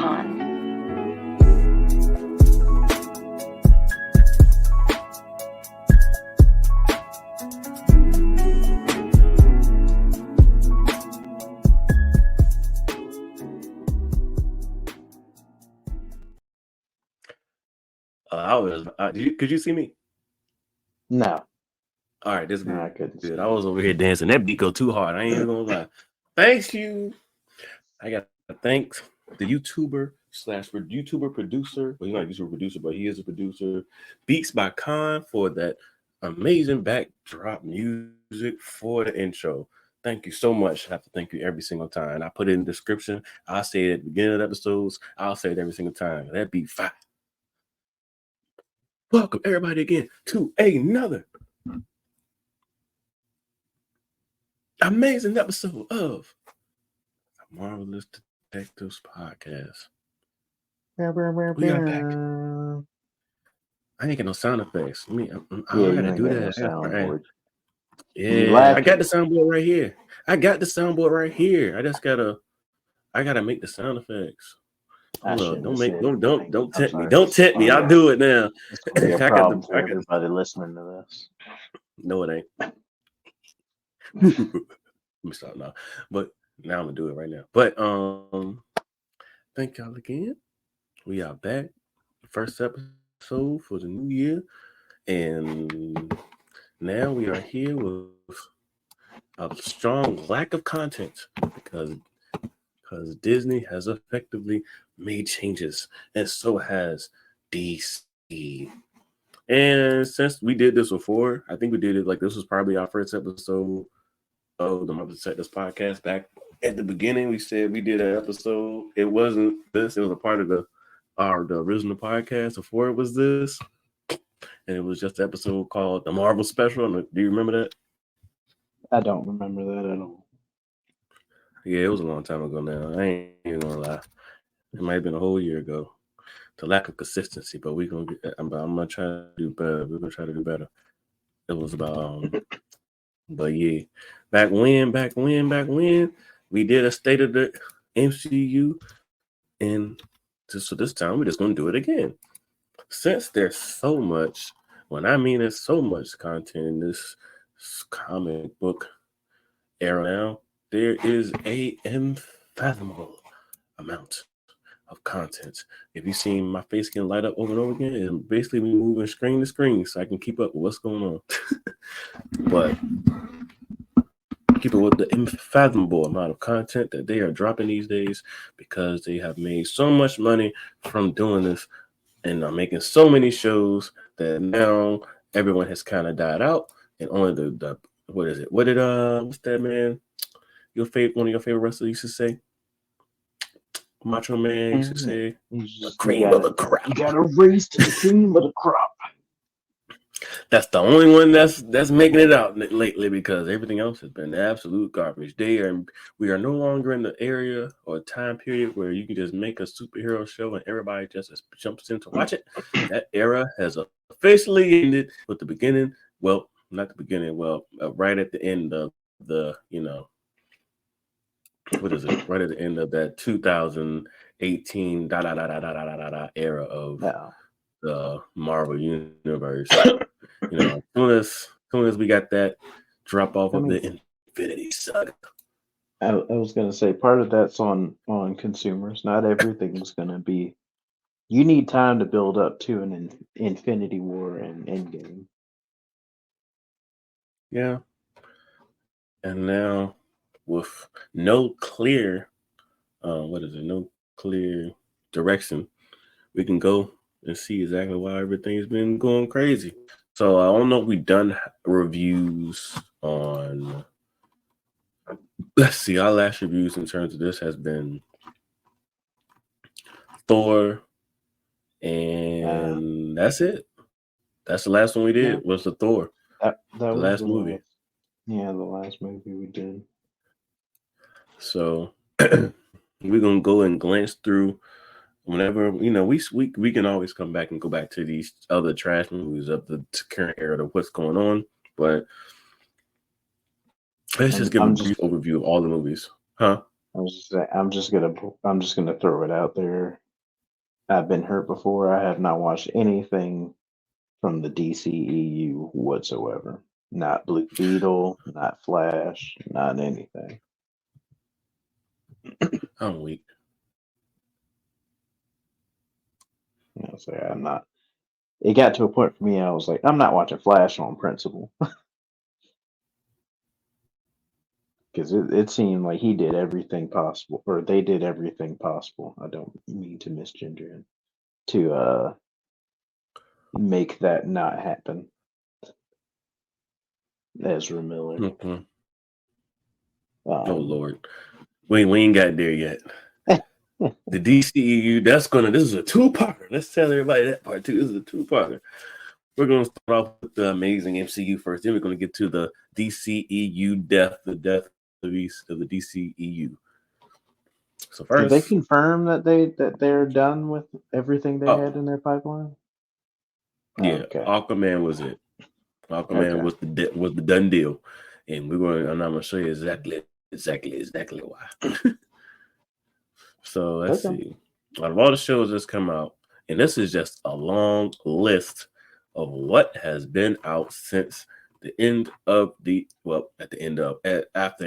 Con. Could you see me? No. All right, this is No, I good. couldn't see I was over here dancing. That beat go too hard. I ain't even gonna lie. Thanks you. I got to thank the YouTuber producer. Well, he's not a YouTuber producer, but he is a producer. Beats by Con for that amazing backdrop music for the intro. Thank you so much. I have to thank you every single time. I put it in the description. I'll say it at the beginning of the episodes. I'll say it every single time. That beat fire. Welcome everybody again to another amazing episode of Marvelous Detectives Podcast. We are back. I ain't got no sound effects. I gotta do that. No soundboard. Yeah, I got the soundboard right here. I gotta make the sound effects. Hold on, don't tempt me. Don't tempt me. I'll do it now. It's gonna be a problem for everybody listening to this. No, it ain't. Let me stop now. But now I'm gonna do it right now. But thank y'all again. We are back. First episode for the new year. And now we are here with a strong lack of content because Disney has effectively made changes, and so has DC. And since we did this before, I think we did it like this was probably our first episode of the Marvelous Detectives podcast. Back at the beginning, we said we did an episode. It wasn't this; it was a part of the original podcast. Before it was this, and it was just an episode called the Marvel Special. Do you remember that? I don't remember that at all. Yeah, it was a long time ago now. I ain't even gonna lie. It might have been a whole year ago. The lack of consistency, but I'm gonna try to do better. We're gonna try to do better. It was about but yeah. Back when we did a state of the MCU, and so this time we're just gonna do it again. Since there's so much, there's so much content in this comic book era now, there is a unfathomable amount of content. If you've seen my face getting light up over and over again, and basically me moving screen to screen so I can keep up with what's going on. But keep it with the unfathomable amount of content that they are dropping these days because they have made so much money from doing this and are making so many shows that now everyone has kind of died out, and only the what is it? What did what's that man? One of your favorite wrestlers used to say? Macho Man used to say, the cream of the crop. You gotta raise to the cream of the crop. That's the only one that's making it out lately because everything else has been absolute garbage. We are no longer in the area or time period where you can just make a superhero show and everybody just jumps in to watch it. That era has officially ended with the beginning. Well, not the beginning. Well, right at the end of the, what is it? Right at the end of that 2018 era of the Marvel universe. As soon as we got that drop off of the Infinity Saga. I was gonna say part of that's on consumers. Not everything's gonna be. You need time to build up to an Infinity War and Endgame. Yeah. And now with no clear no clear direction, we can go and see exactly why everything's been going crazy. So I don't know if we've done reviews on. Let's see, our last reviews in terms of this has been Thor, and that's it. That's the last one we did was the Thor. That the was last movie. The last movie we did. So we're gonna go and glance through. Whenever we can always come back and go back to these other trash movies of the current era of what's going on, but let's just give a brief overview of all the movies, huh? I'm just gonna throw it out there. I've been hurt before. I have not watched anything from the DCEU whatsoever. Not Blue Beetle, not Flash, not anything. I'm weak. I'm not. It got to a point for me. I was like, I'm not watching Flash on principle because it seemed like he did everything possible, or they did everything possible. I don't mean to misgender him to make that not happen. Ezra Miller. Mm-hmm. Oh Lord, we ain't got there yet. The DCEU, this is a two-parter. Let's tell everybody that part too. This is a two-parter. We're going to start off with the amazing MCU first. Then we're going to get to the DCEU the death of the DCEU. So first, did they confirm that they're done with everything they had in their pipeline? Yeah, okay. Aquaman was it. Aquaman was the done deal, and I'm not going to show you exactly why. So let's see. Out of all the shows that's come out, and this is just a long list of what has been out since the end of after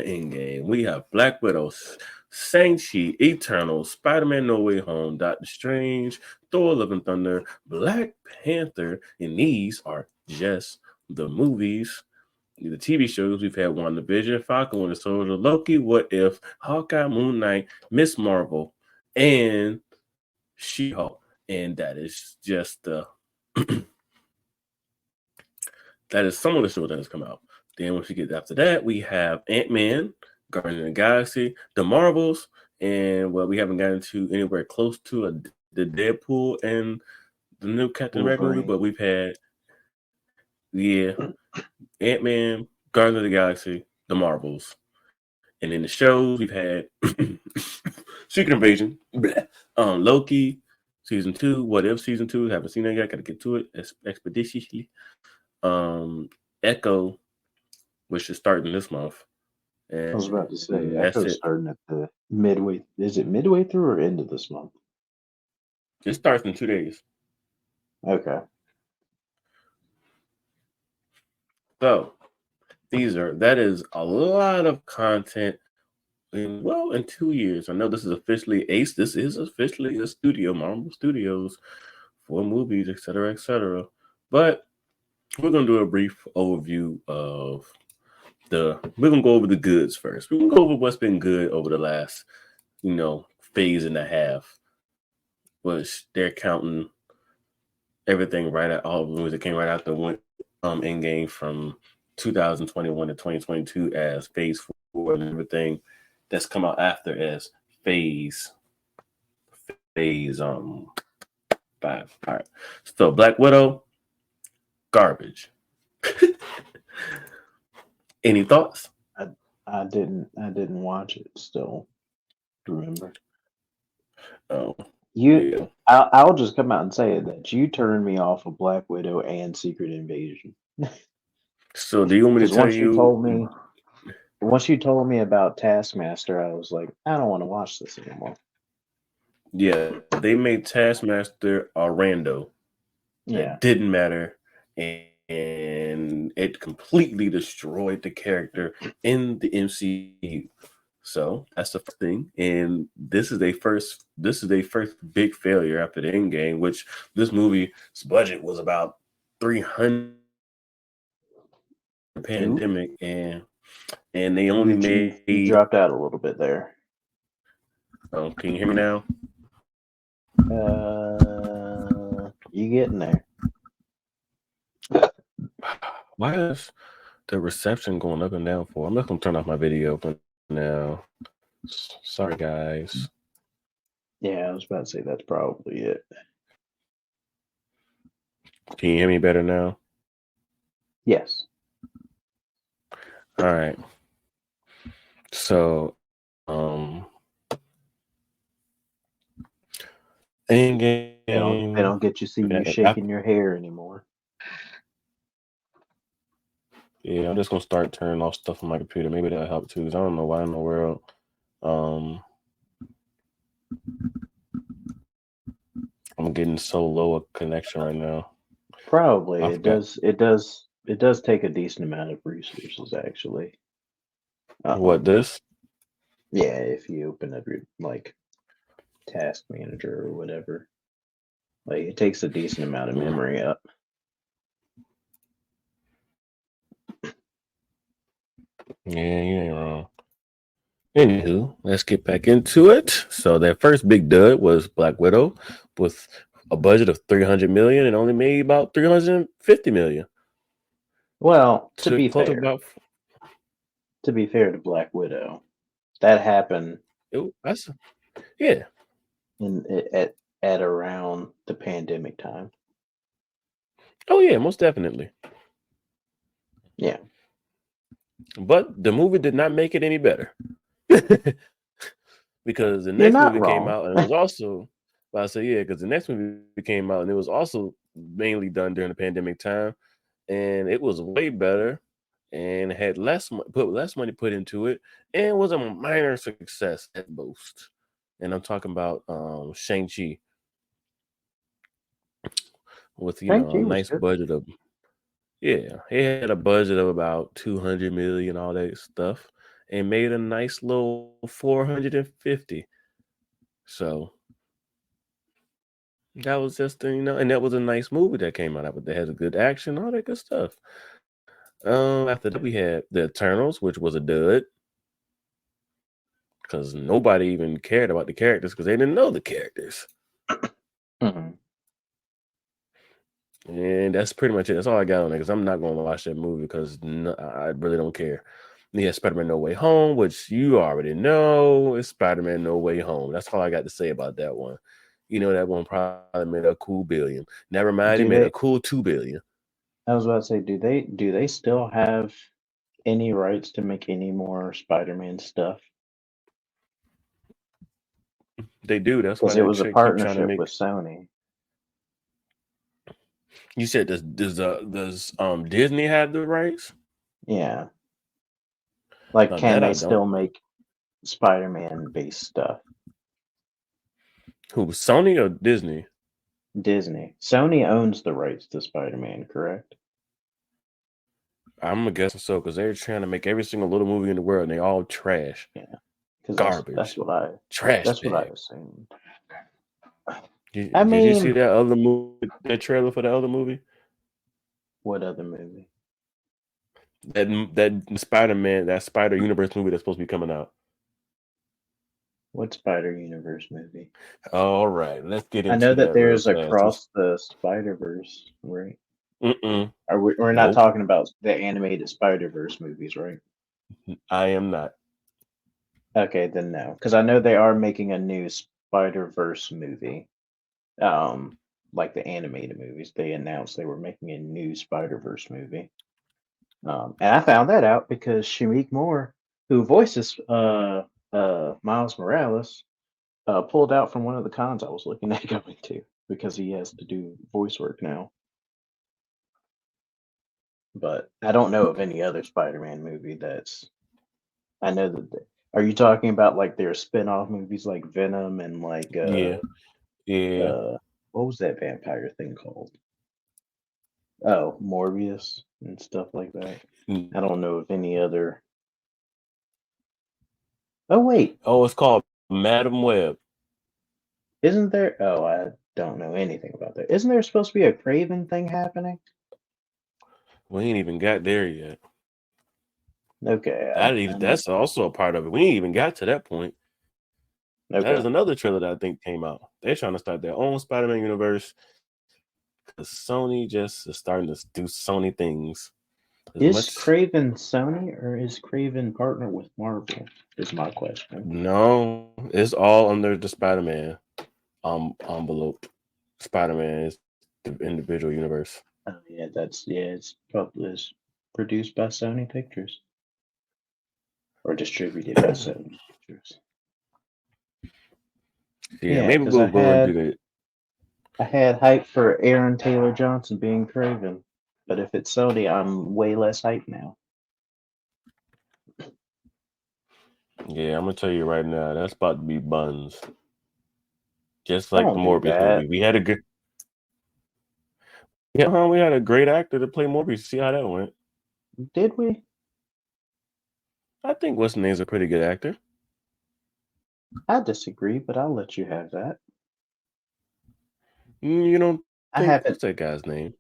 Endgame. We have Black Widow, Shang-Chi, Eternal, Spider-Man No Way Home, Doctor Strange, Thor Love and Thunder, Black Panther, and these are just the movies. The TV shows, we've had WandaVision, Falcon Winter Soldier, Loki, What If, Hawkeye, Moon Knight, Miss Marvel, and She-Hulk. And that is just that is some of the shows that has come out. Then once you get after that, we have Ant-Man, Guardians of the Galaxy, the Marvels, and we haven't gotten to anywhere close to the Deadpool and the new Captain America movie, but we've had Ant-Man, Guardians of the Galaxy, the Marvels. And in the shows, we've had Secret Invasion, Loki, Season 2, What If Season 2, haven't seen that yet, got to get to it expeditiously. Echo, which is starting this month. And I was about to say, Echo's starting at the midway. Is it midway through or end of this month? It starts in 2 days. Okay. So that is a lot of content in 2 years. I know this is officially Ace. This is officially a studio, Marvel Studios, for movies, etc., etc. But we're gonna do a brief overview of we're gonna go over the goods first. We're gonna go over what's been good over the last, phase and a half. Which they're counting everything right at all the movies that came right after Endgame from 2021 to 2022 as phase 4, and everything that's come out after as phase 5. All right. So Black Widow, garbage. Any thoughts? I didn't watch it still. Remember? Oh. I'll just come out and say that you turned me off of Black Widow and Secret Invasion. So do you want me to tell you? Once you told me about Taskmaster, I was like, I don't want to watch this anymore. Yeah, they made Taskmaster a rando. Yeah, it didn't matter, and it completely destroyed the character in the MCU. So that's the first thing, and this is their first big failure after the Endgame, which this movie's budget was about $300 pandemic, and they only made. You dropped out a little bit there. Oh, can you hear me now? You getting there? Why is the reception going up and down for? I'm just gonna turn off my video for now. Sorry, guys. Yeah, I was about to say that's probably it. Can you hear me better now? Yes. All right. So, Endgame. They don't get you see you shaking your hair anymore. Yeah, I'm just gonna start turning off stuff on my computer. Maybe that'll help too. Cause I don't know why in the world Um, I'm getting so low a connection right now. Probably I it forgot does. It does. It does take a decent amount of resources, actually. what Um, this. yeah, if you open up your like task manager or whatever, like it takes a decent amount of Mm. memory up. Yeah, you ain't wrong. Anywho, let's get back into it. So that first big dud was Black Widow with a budget of 300 million and only made about 350 million. Well, Took close to about to be fair to Black Widow, that happened that's yeah. in at around the pandemic time. Oh yeah, most definitely. Yeah, But the movie did not make it any better. Because the you're next not movie came wrong. out and it was also well, I say yeah, because the next movie came out and it was also mainly done during the pandemic time, and it was way better and had put less money put into it and was a minor success at most. And I'm talking about Shang-Chi with Shang-Chi a was nice good. budget of yeah, it had a budget of about 200 million, all that stuff, and made a nice little 450. So that was just and that was a nice movie that came out of it. That had a good action, all that good stuff. After that we had the Eternals, which was a dud because nobody even cared about the characters because they didn't know the characters. Hmm. And that's pretty much it. That's all I got on it because I'm not going to watch that movie because I really don't care. Yeah, Spider-Man No Way Home, which you already know is Spider-Man No Way Home. That's all I got to say about that one. You know that one probably made a cool billion. Never mind, it Do made a they? cool 2 billion. I was about to say, do they still have any rights to make any more Spider-Man stuff? They do. That's why Because it they was a keep trying to partnership make. with Sony. You said does Disney have the rights? Yeah, like Now can that they I still don't know. make Spider-Man based stuff? Who, Sony or Disney? Disney. Sony owns the rights to Spider-Man, correct? I'm guessing so because they're trying to make every single little movie in the world and they all trash, Yeah, because that's garbage, what I trash that's what I bag. assumed. I Did you see mean, that other movie, that trailer for the other movie? what other movie? That Spider-Man, that Spider Universe movie that's supposed to be coming out. What Spider Universe movie? All right, let's get I know into that that real there's fast. Across the Spider-Verse, right? Mm-mm, We're not nope, talking about the animated Spider-Verse movies, right? I am not. Okay, then no, because I know they are making a new Spider-Verse movie. Um, like the animated movies, they announced they were making a new Spider-Verse movie. And I found that out because Shamik Moore, who voices Miles Morales, pulled out from one of the cons I was looking at going to because he has to do voice work now. But I don't know of any other Spider-Man movie that's. I know that. Are you talking about like their spin-off movies like Venom and like Yeah, yeah. what was that vampire thing called? Oh, Morbius and stuff like that. Mm. I don't know of any other. Oh wait, Oh, it's called Madam Web. isn't there? Oh, I don't know anything about that. Isn't there supposed to be a Craven thing happening? We ain't even got there yet. Okay, I know. That's also a part of it. We ain't even got to that point. That is Okay, another trailer that I think came out. They're trying to start their own Spider-Man universe because Sony just is starting to do Sony things as is much. Craven Sony or is Craven partner with Marvel? Is my question. No, it's all under the Spider-Man envelope. Spider-Man is the individual universe. Oh yeah, it's probably is produced by Sony Pictures or distributed by Sony Pictures. Yeah, Yeah, maybe because we'll go and do that. I had hype for Aaron Taylor Johnson being Craven, but if it's Sony, I'm way less hype now. Yeah, I'm gonna tell you right now, that's about to be buns. Just like the Don't do Morbius movie. that. We had a good Yeah, we had a great actor to play Morbius. See how that went. Did we? I think what's name's a pretty good actor. I disagree, but I'll let you have that. You don't I think haven't. what's that guy's name?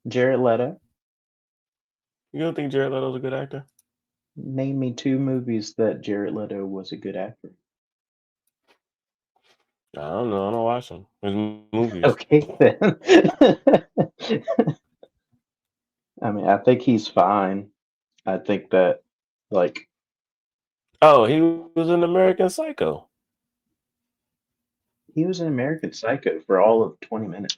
Jared Leto. You don't think Jared Leto's a good actor? Name me two movies that Jared Leto was a good actor. I don't know. I don't watch him. His movies. Okay, then. I mean, I think he's fine. I think that, like, Oh, he was in American Psycho. he was an American Psycho for all of 20 minutes,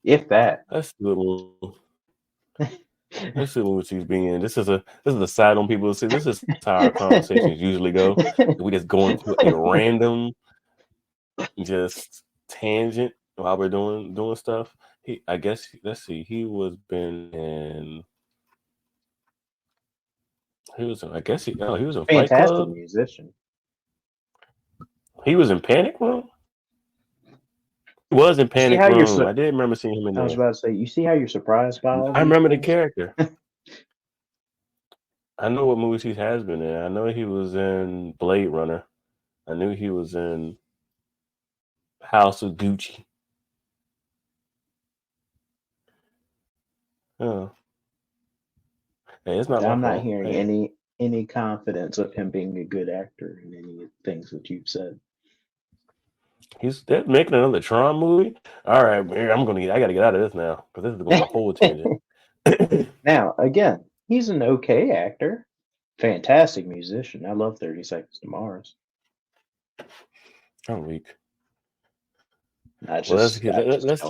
if that. That's the little. Let's see what he's being in. This is a side on people. See, this is how our conversations usually go. We just go into a random just tangent while we're doing stuff. I guess let's see. He was in, I guess he was in Fight Fantastic Club. musician. He was in Panic Room. He was in You see Panic how Room. I did remember seeing him in I was there. about to say, you see how you're surprised by all I these remember the things? character. I know what movies he has been in. I know he was in Blade Runner. I knew he was in House of Gucci. Oh, hey, it's not my I'm not fault. hearing Hey, any confidence of him being a good actor in any things that you've said. they're making another Tron movie. All right, man, I gotta get out of this now because this is going a whole tangent. Now, again, he's an okay actor, fantastic musician. I love 30 Seconds to Mars. I'm weak. I Well, just I just let's. I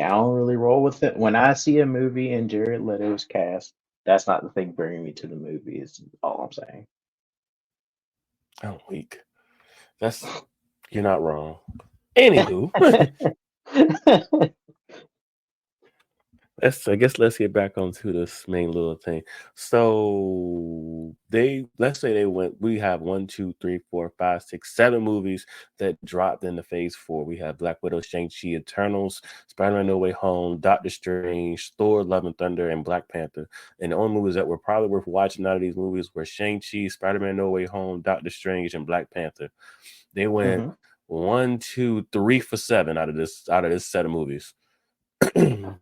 don't really roll with it. When I see a movie and Jared Leto's cast, that's not the thing bringing me to the movie. Is all I'm saying. I'm weak. That's You're not wrong. Anywho, let's get back onto this main little thing. So let's say we have 1, 2, 3, 4, 5, 6, 7 movies that dropped into phase 4. We have Black Widow, Shang-Chi, Eternals, Spider-Man No Way Home, Doctor Strange, Thor, Love and Thunder, and Black Panther. And the only movies that were probably worth watching out of these movies were Shang-Chi, Spider-Man No Way Home, Doctor Strange, and Black Panther. They went Hmm. 1, 2, 3 for 7 out of this set of movies. All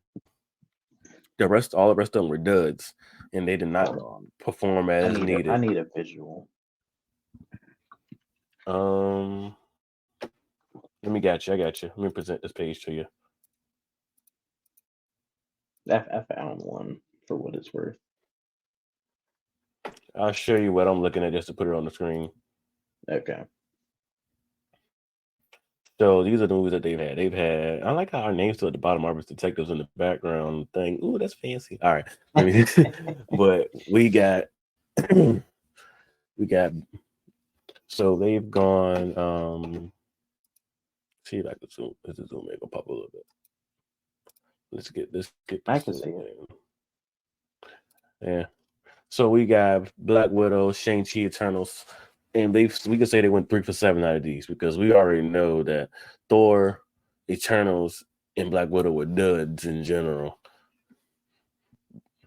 the rest of them were duds, and they did not Hold on. perform as I needed. need a visual. Um, let me get you. I got you. Let me present this page to you. I found one for what it's worth. I'll show you what I'm looking at just to put it on the screen. Okay. So these are the movies that they've had. I like how our names still at the bottom. Marvel's Detectives in the background thing. Ooh, that's fancy. All right, let me. But we got. So they've gone. See if I can zoom. Is the zoom make pop a little bit? Let's get this I can see zoom it. in. Yeah. So we got Black Widow, Shang-Chi, Eternals, and we can say they went 3 for 7 out of these because we already know that Thor, Eternals, and Black Widow were duds in general.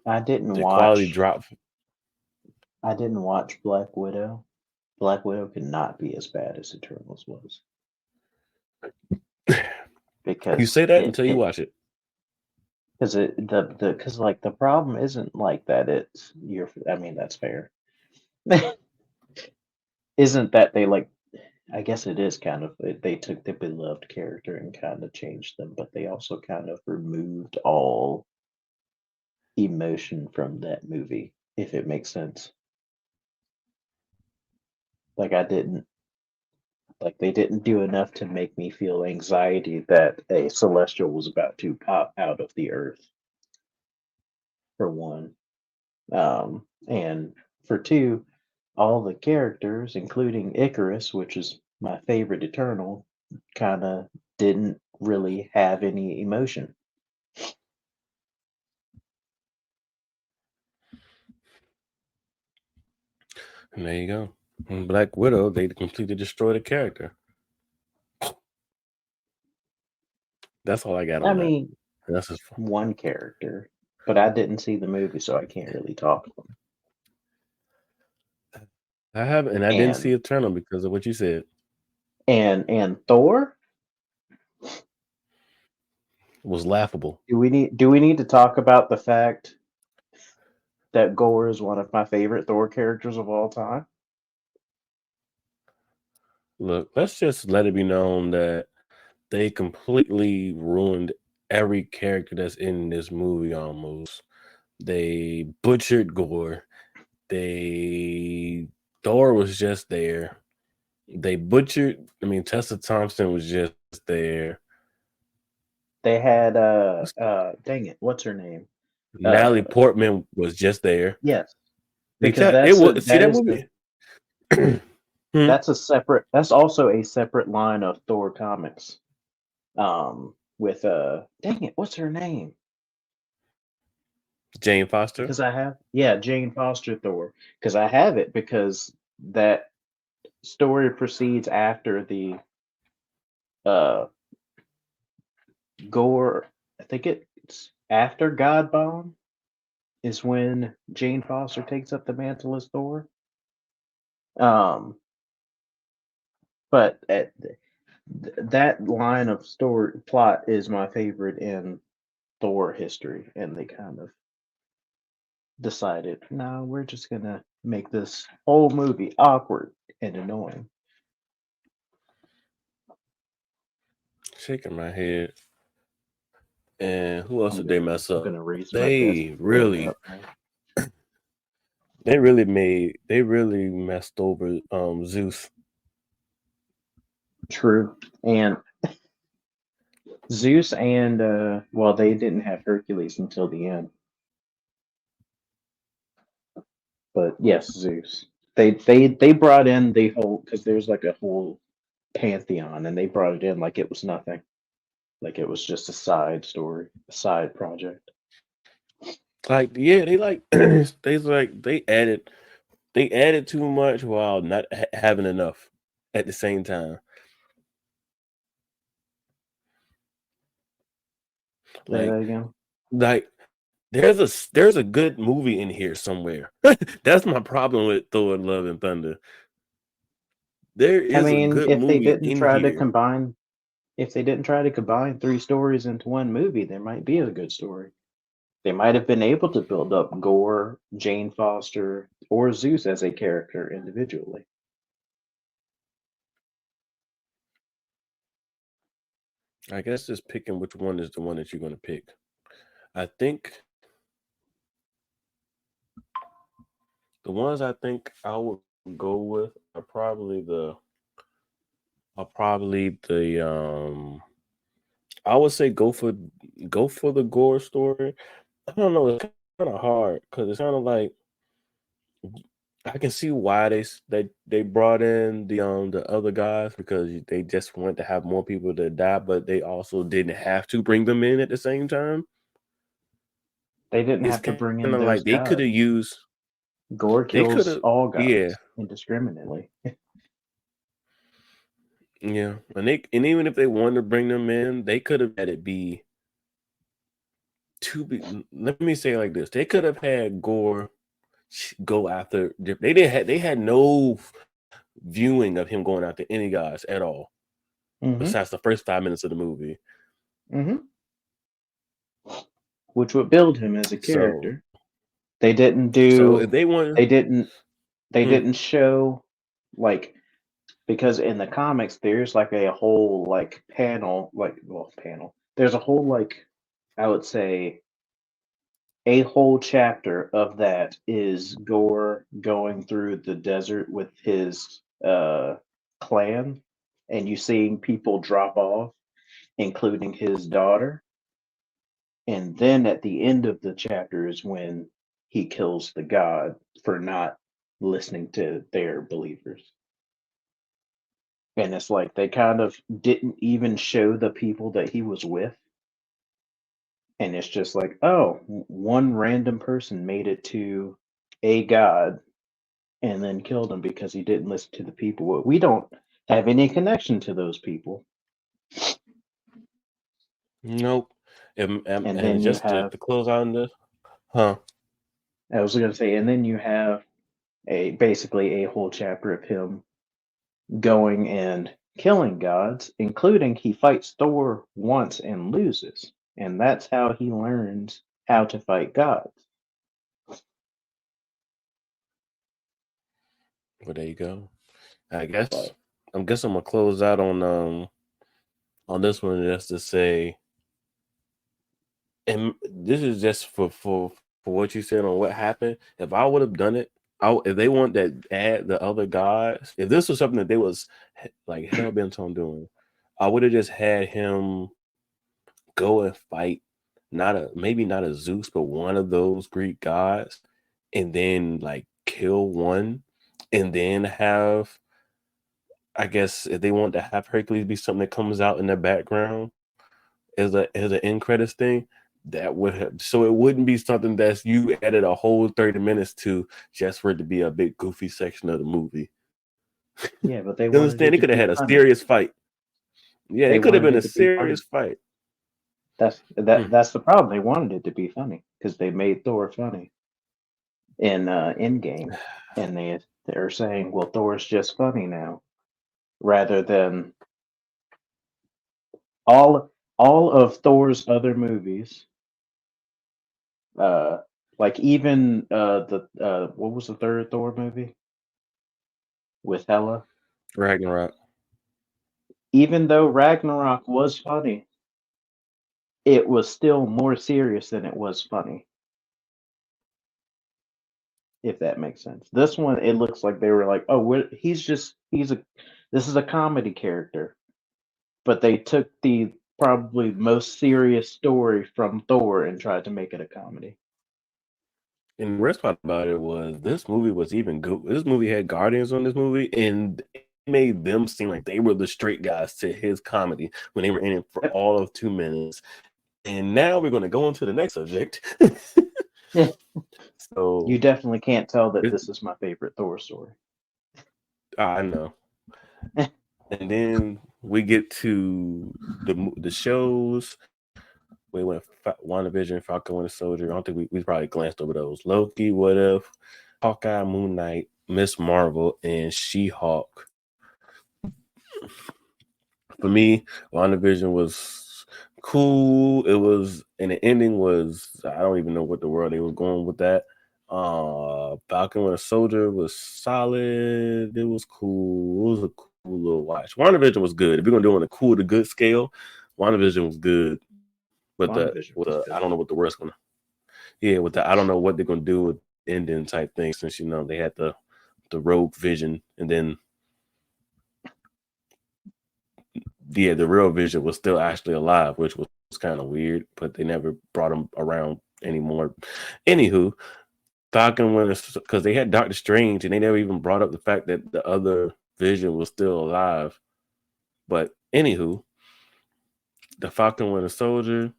I didn't The quality watch. dropped. I didn't watch Black Widow. Black Widow could not be as bad as Eternals was You because say that until you watch it. because like the problem isn't like that. It's you're. I mean that's fair. Isn't that they like? I guess it is kind of they took the beloved character and kind of changed them, but they also kind of removed all emotion from that movie, if it makes sense. Like I didn't like they didn't do enough to make me feel anxiety that a celestial was about to pop out of the earth, for one. And for two, all the characters, including Icarus, which is my favorite Eternal, kind of didn't really have any emotion. And there you go. In Black Widow, they completely destroyed the character. That's all I got I on that. mean, That's just fun. one character, but I didn't see the movie, so I can't really talk. I haven't, and I didn't see And Eternal because of what you said. and Thor. It was laughable. Do we need to talk about the fact that Gore is one of my favorite Thor characters of all time? Look, let's just let it be known that they completely ruined every character that's in this movie almost. They butchered Gore. They Thor was just there. They butchered. I mean, Tessa Thompson was just there. They had dang it, what's her name? Natalie Uh Portman was just there. yes, They because it was see that that is the movie. Hmm? that's also a separate line of Thor comics. With dang it, what's her name? Jane Foster. Because I have, yeah, Jane Foster Thor, because I have it because that story proceeds after the uh Gore. I think it's after God Bomb is when Jane Foster takes up the mantle as Thor. Um, but that line of story plot is my favorite in Thor history, and they kind of decided, no, we're just gonna make this whole movie awkward and annoying. Shaking my head. And who else I'm did they gonna mess I'm up? gonna raise my desk They and throw it really, out now. they really messed over Zeus. True. And Zeus and well, they didn't have Hercules until the end, but yes, Zeus. They brought in the whole because there's like a whole pantheon, and they brought it in like it was nothing, like it was just a side story, a side project. Like yeah, they like they added too much while not having enough at the same time. Say that Like again. like there's a good movie in here somewhere. That's my problem with Thor: Love and Thunder. There I is a mean, good movie in here. if they didn't try to combine three stories into one movie, there might be a good story. They might have been able to build up Gore, Jane Foster, or Zeus as a character individually. I guess just picking which one is the one that you're gonna pick. I think the ones I think I would go with are probably the I would say go for the Gore story. I don't know, it's kind of hard because it's kind of like I can see why they brought in the other guys because they just want to have more people to die, but they also didn't have to bring them in at the same time. They didn't It's have to kind bring of in like those gods. Gore they could kills have all yeah. gods indiscriminately. Yeah, and even if they wanted to bring them in, they could have had it be to be. Let me say it like this: they could have had Gore go after. They didn't have. They had no viewing of him going after any guys at all, Hmm. besides the first 5 minutes of the movie. Hmm. Which would build him as a So, character. They didn't so do. if they want, They didn't. They mm, didn't show like because in the comics there's like a whole like panel like well panel. There's a whole like I would say a whole chapter of that is Gore going through the desert with his clan, and you seeing people drop off, including his daughter. And then at the end of the chapter is when he kills the god for not listening to their believers. And it's like they kind of didn't even show the people that he was with. And it's just like, oh, one random person made it to a god and then killed him because he didn't listen to the people. Well, we don't have any connection to those people. Nope. And And then you just have, to close on this, huh? I was going to say, and then you have a basically a whole chapter of him going and killing gods, including he fights Thor once and loses. And that's how he learns how to fight gods. Well, there you go. I guess But I'm gonna close out on this one just to say, and this is just for what you said on what happened. If I would have done it, if they want that add the other gods, if this was something that they was like hell bent on doing, I would have just had him go and fight maybe not a Zeus, but one of those Greek gods, and then like kill one, and then have, I guess if they want to have Hercules be something that comes out in the background as an end credits thing, that would have, so it wouldn't be something that's you added a whole 30 minutes to just for it to be a big goofy section of the movie. yeah, but they You wanted understand? it It to could have be had a funny. serious fight. Yeah, They it could have wanted been it a to be funny. serious fight. Hmm. That's the problem. They wanted it to be funny because they made Thor funny in Endgame, and they're saying, well, Thor's just funny now, rather than all of Thor's other movies. Uh, like even the what was the third Thor movie with Hela? Ragnarok. Even though Ragnarok was funny, it was still more serious than it was funny. If that makes sense. This one, it looks like they were like, oh, he's a this is a comedy character, but they took the probably most serious story from Thor and tried to make it a comedy. And the worst part about it was this movie was even good. This movie had Guardians on this movie, and it made them seem like they were the straight guys to his comedy when they were in it for Yep. all of 2 minutes. And now we're going to go on to the next subject. You So definitely can't tell that this is my favorite Thor story. I know. And then we get to the shows. We went WandaVision, Falcon Winter Soldier. I don't think we probably glanced over those. Loki, What If, Hawkeye, Moon Knight, Miss Marvel, and She-Hulk. For me, WandaVision was cool. It was, and the ending was, I don't even know what the world they were going with that. Falcon Winter Soldier was solid. It was cool. It was a cool little watch. WandaVision was good. If you're gonna do it on a cool to good scale, WandaVision was good. But WandaVision was I good. don't know what the worst gonna. Yeah, with the I don't know what they're gonna do with ending type thing, since they had the Rogue Vision, and then the real Vision was still actually alive, which was kind of weird, but they never brought him around anymore. Anywho, Falcon Winter, because they had Doctor Strange and they never even brought up the fact that the other Vision was still alive. But anywho, the Falcon Winter Soldier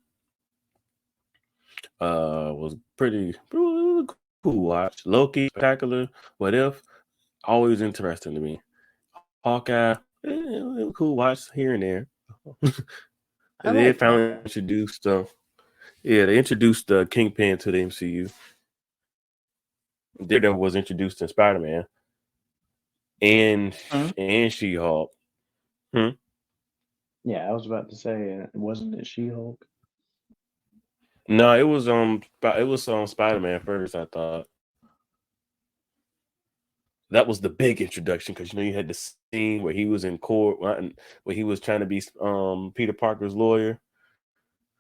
was pretty cool watch. Loki, spectacular. What If, always interesting to me. Hawkeye, cool watch here and there. I They liked finally Hawkeye. introduced they introduced Kingpin to the MCU. Daredevil was introduced in Spider-Man and Hmm? and She-Hulk. Hmm? Yeah, I was about to say, wasn't it She-Hulk? No, it was Spider-Man first. I thought that was the big introduction because you had the scene where he was in court, where he was trying to be Peter Parker's lawyer.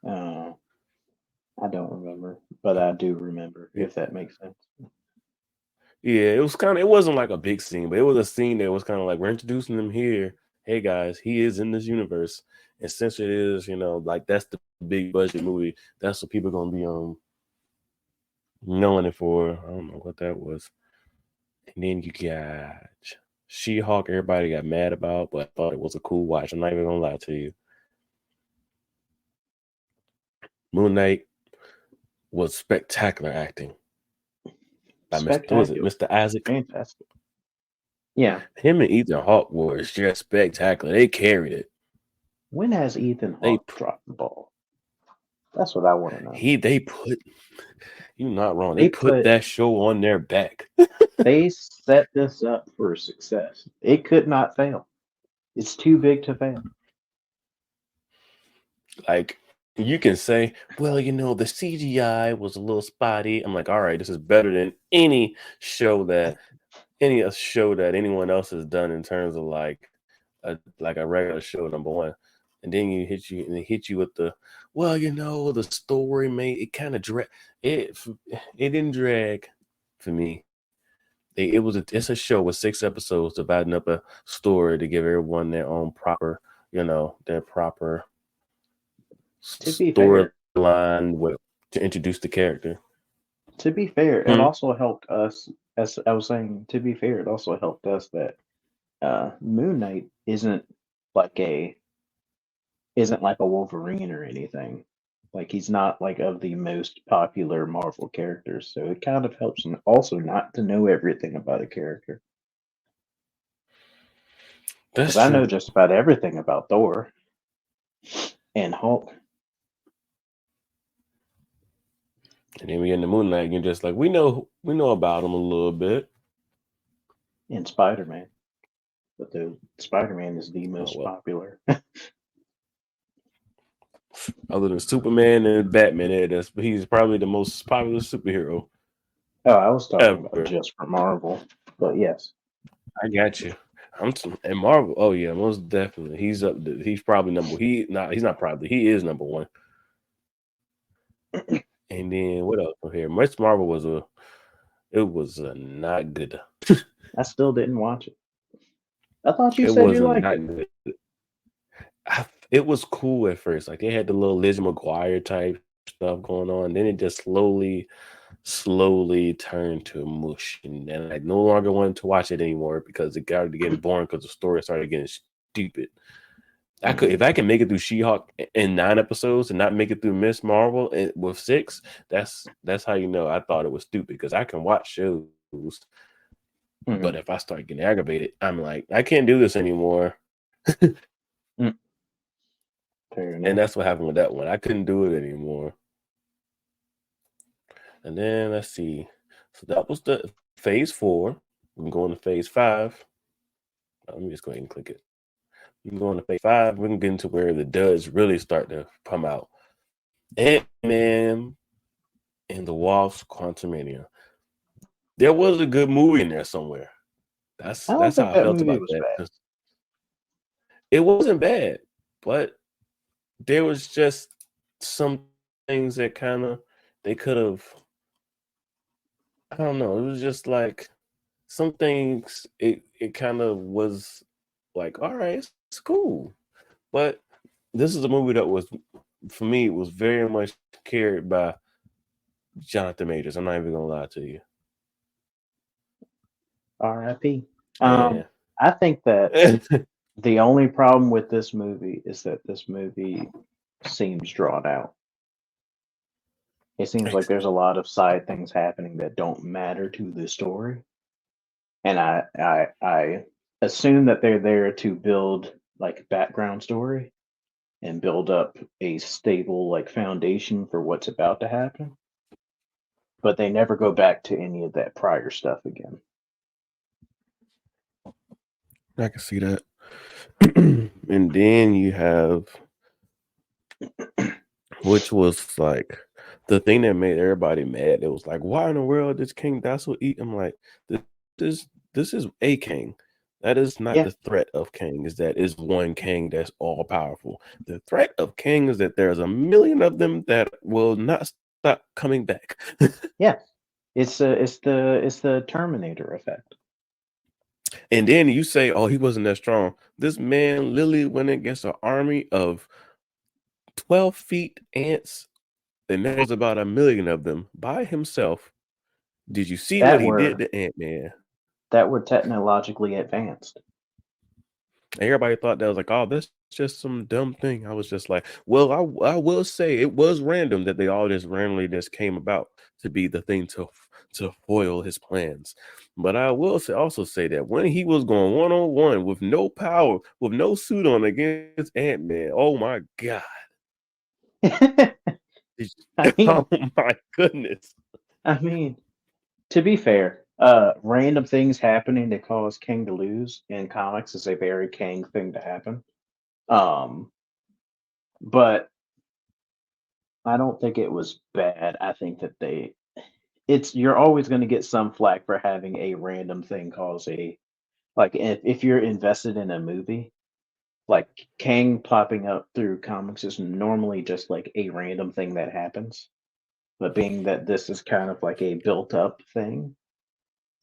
Uh, I don't remember, but I do remember, if that makes sense. Yeah, it wasn't like a big scene, but it was a scene that was kind of like we're introducing him here. Hey guys, he is in this universe, and since it is, like that's the big budget movie, that's what people are gonna be knowing it for. I don't know what that was. And then you got She-Hulk. Everybody got mad about, but I thought it was a cool watch. I'm not even gonna lie to you. Moon Knight was spectacular acting. by Mr. Was it Spectacular. Mr. Isaac? Fantastic. Yeah. Him and Ethan Hawke was just spectacular. They carried it. When has Ethan They Hawke dropped the ball? That's what I want to know. they put you're not wrong. They They put put that show on their back. they set this up for success. It could not fail. It's too big to fail. Like you can say, well, the CGI was a little spotty. I'm like, all right, this is better than any show that anyone else has done in terms of like a regular show, number one. And then they hit you with the, well, the story made it kind of drag. It didn't drag for me. It's a show with 6 episodes dividing up a story to give everyone their own proper, their proper To be fair, storyline to introduce the character. to be fair, it also helped us. As I was saying, to be fair, it also helped us that Moon Knight like a isn't like a Wolverine or anything. Like he's not like of the most popular Marvel characters, so it kind of helps him also not to know everything about a character. That's Because I know true. just about everything about Thor and Hulk. And then we in the Moon Knight, you're just like, we know about him a little bit. And Spider-Man. But the Spider-Man is the most popular. Other than Superman and Batman, he's probably the most popular superhero. Oh, I was talking ever. about just for Marvel. But yes. I got you. And Marvel, oh yeah, most definitely. He's up there. He's probably he's not probably, he is number one. And then what else from here? Miss Marvel was not good. I still didn't watch it. I thought you said you liked it. Good. It was cool at first. Like they had the little Lizzie McGuire type stuff going on. Then it just slowly turned to mush. And I no longer wanted to watch it anymore because it got to getting boring because the story started getting stupid. If I can make it through She-Hulk in 9 episodes and not make it through Miss Marvel with 6, that's how I thought it was stupid, because I can watch shows, but if I start getting aggravated, I'm like, I can't do this anymore. And that's what happened with that one. I couldn't do it anymore. And then let's see. So that was the phase 4. We can go into phase 5. Let me just go ahead and click it. We can go into phase 5. We can get into where the duds really start to come out. Ant-Man and the Wasp: Quantumania. There was a good movie in there somewhere. That's how I felt about that. It wasn't bad, but there was just some things that they could have. I don't know. It was just like some things. It kind of was like, all right, it's cool, but this is a movie that was, for me, it was very much carried by Jonathan Majors. I'm not even gonna lie to you. R.I.P. I think that the only problem with this movie is that this movie seems drawn out. It seems like there's a lot of side things happening that don't matter to the story. And I assume that they're there to build like background story and build up a stable like foundation for what's about to happen. But they never go back to any of that prior stuff again. I can see that. And then you have, which was like the thing that made everybody mad. It was like, why in the world does King Dassel eat? I'm like, this is a king. That is not the threat of King. Is one king that's all powerful. The threat of King is that there's a million of them that will not stop coming back. Yeah, it's the Terminator effect. And then you say, oh, he wasn't that strong. This man literally went against an army of 12 feet ants, and there was about 1 million of them by himself. Did you see what he did to Ant-Man? That were technologically advanced. And everybody thought that was like, oh, that's just some dumb thing. I was just like, well, I will say it was random that they all just randomly just came about to be the thing to to foil his plans. But I will also say that when he was going 1-on-1 with no power, with no suit on against Ant-Man, oh my God. I Oh mean, my goodness. I mean, to be fair, random things happening that cause King to lose in comics is a very King thing to happen. Um, but I don't think it was bad. I think that it's you're always going to get some flack for having a random thing cause a like if you're invested in a movie, like Kang popping up through comics is normally just like a random thing that happens. But being that this is kind of like a built up thing,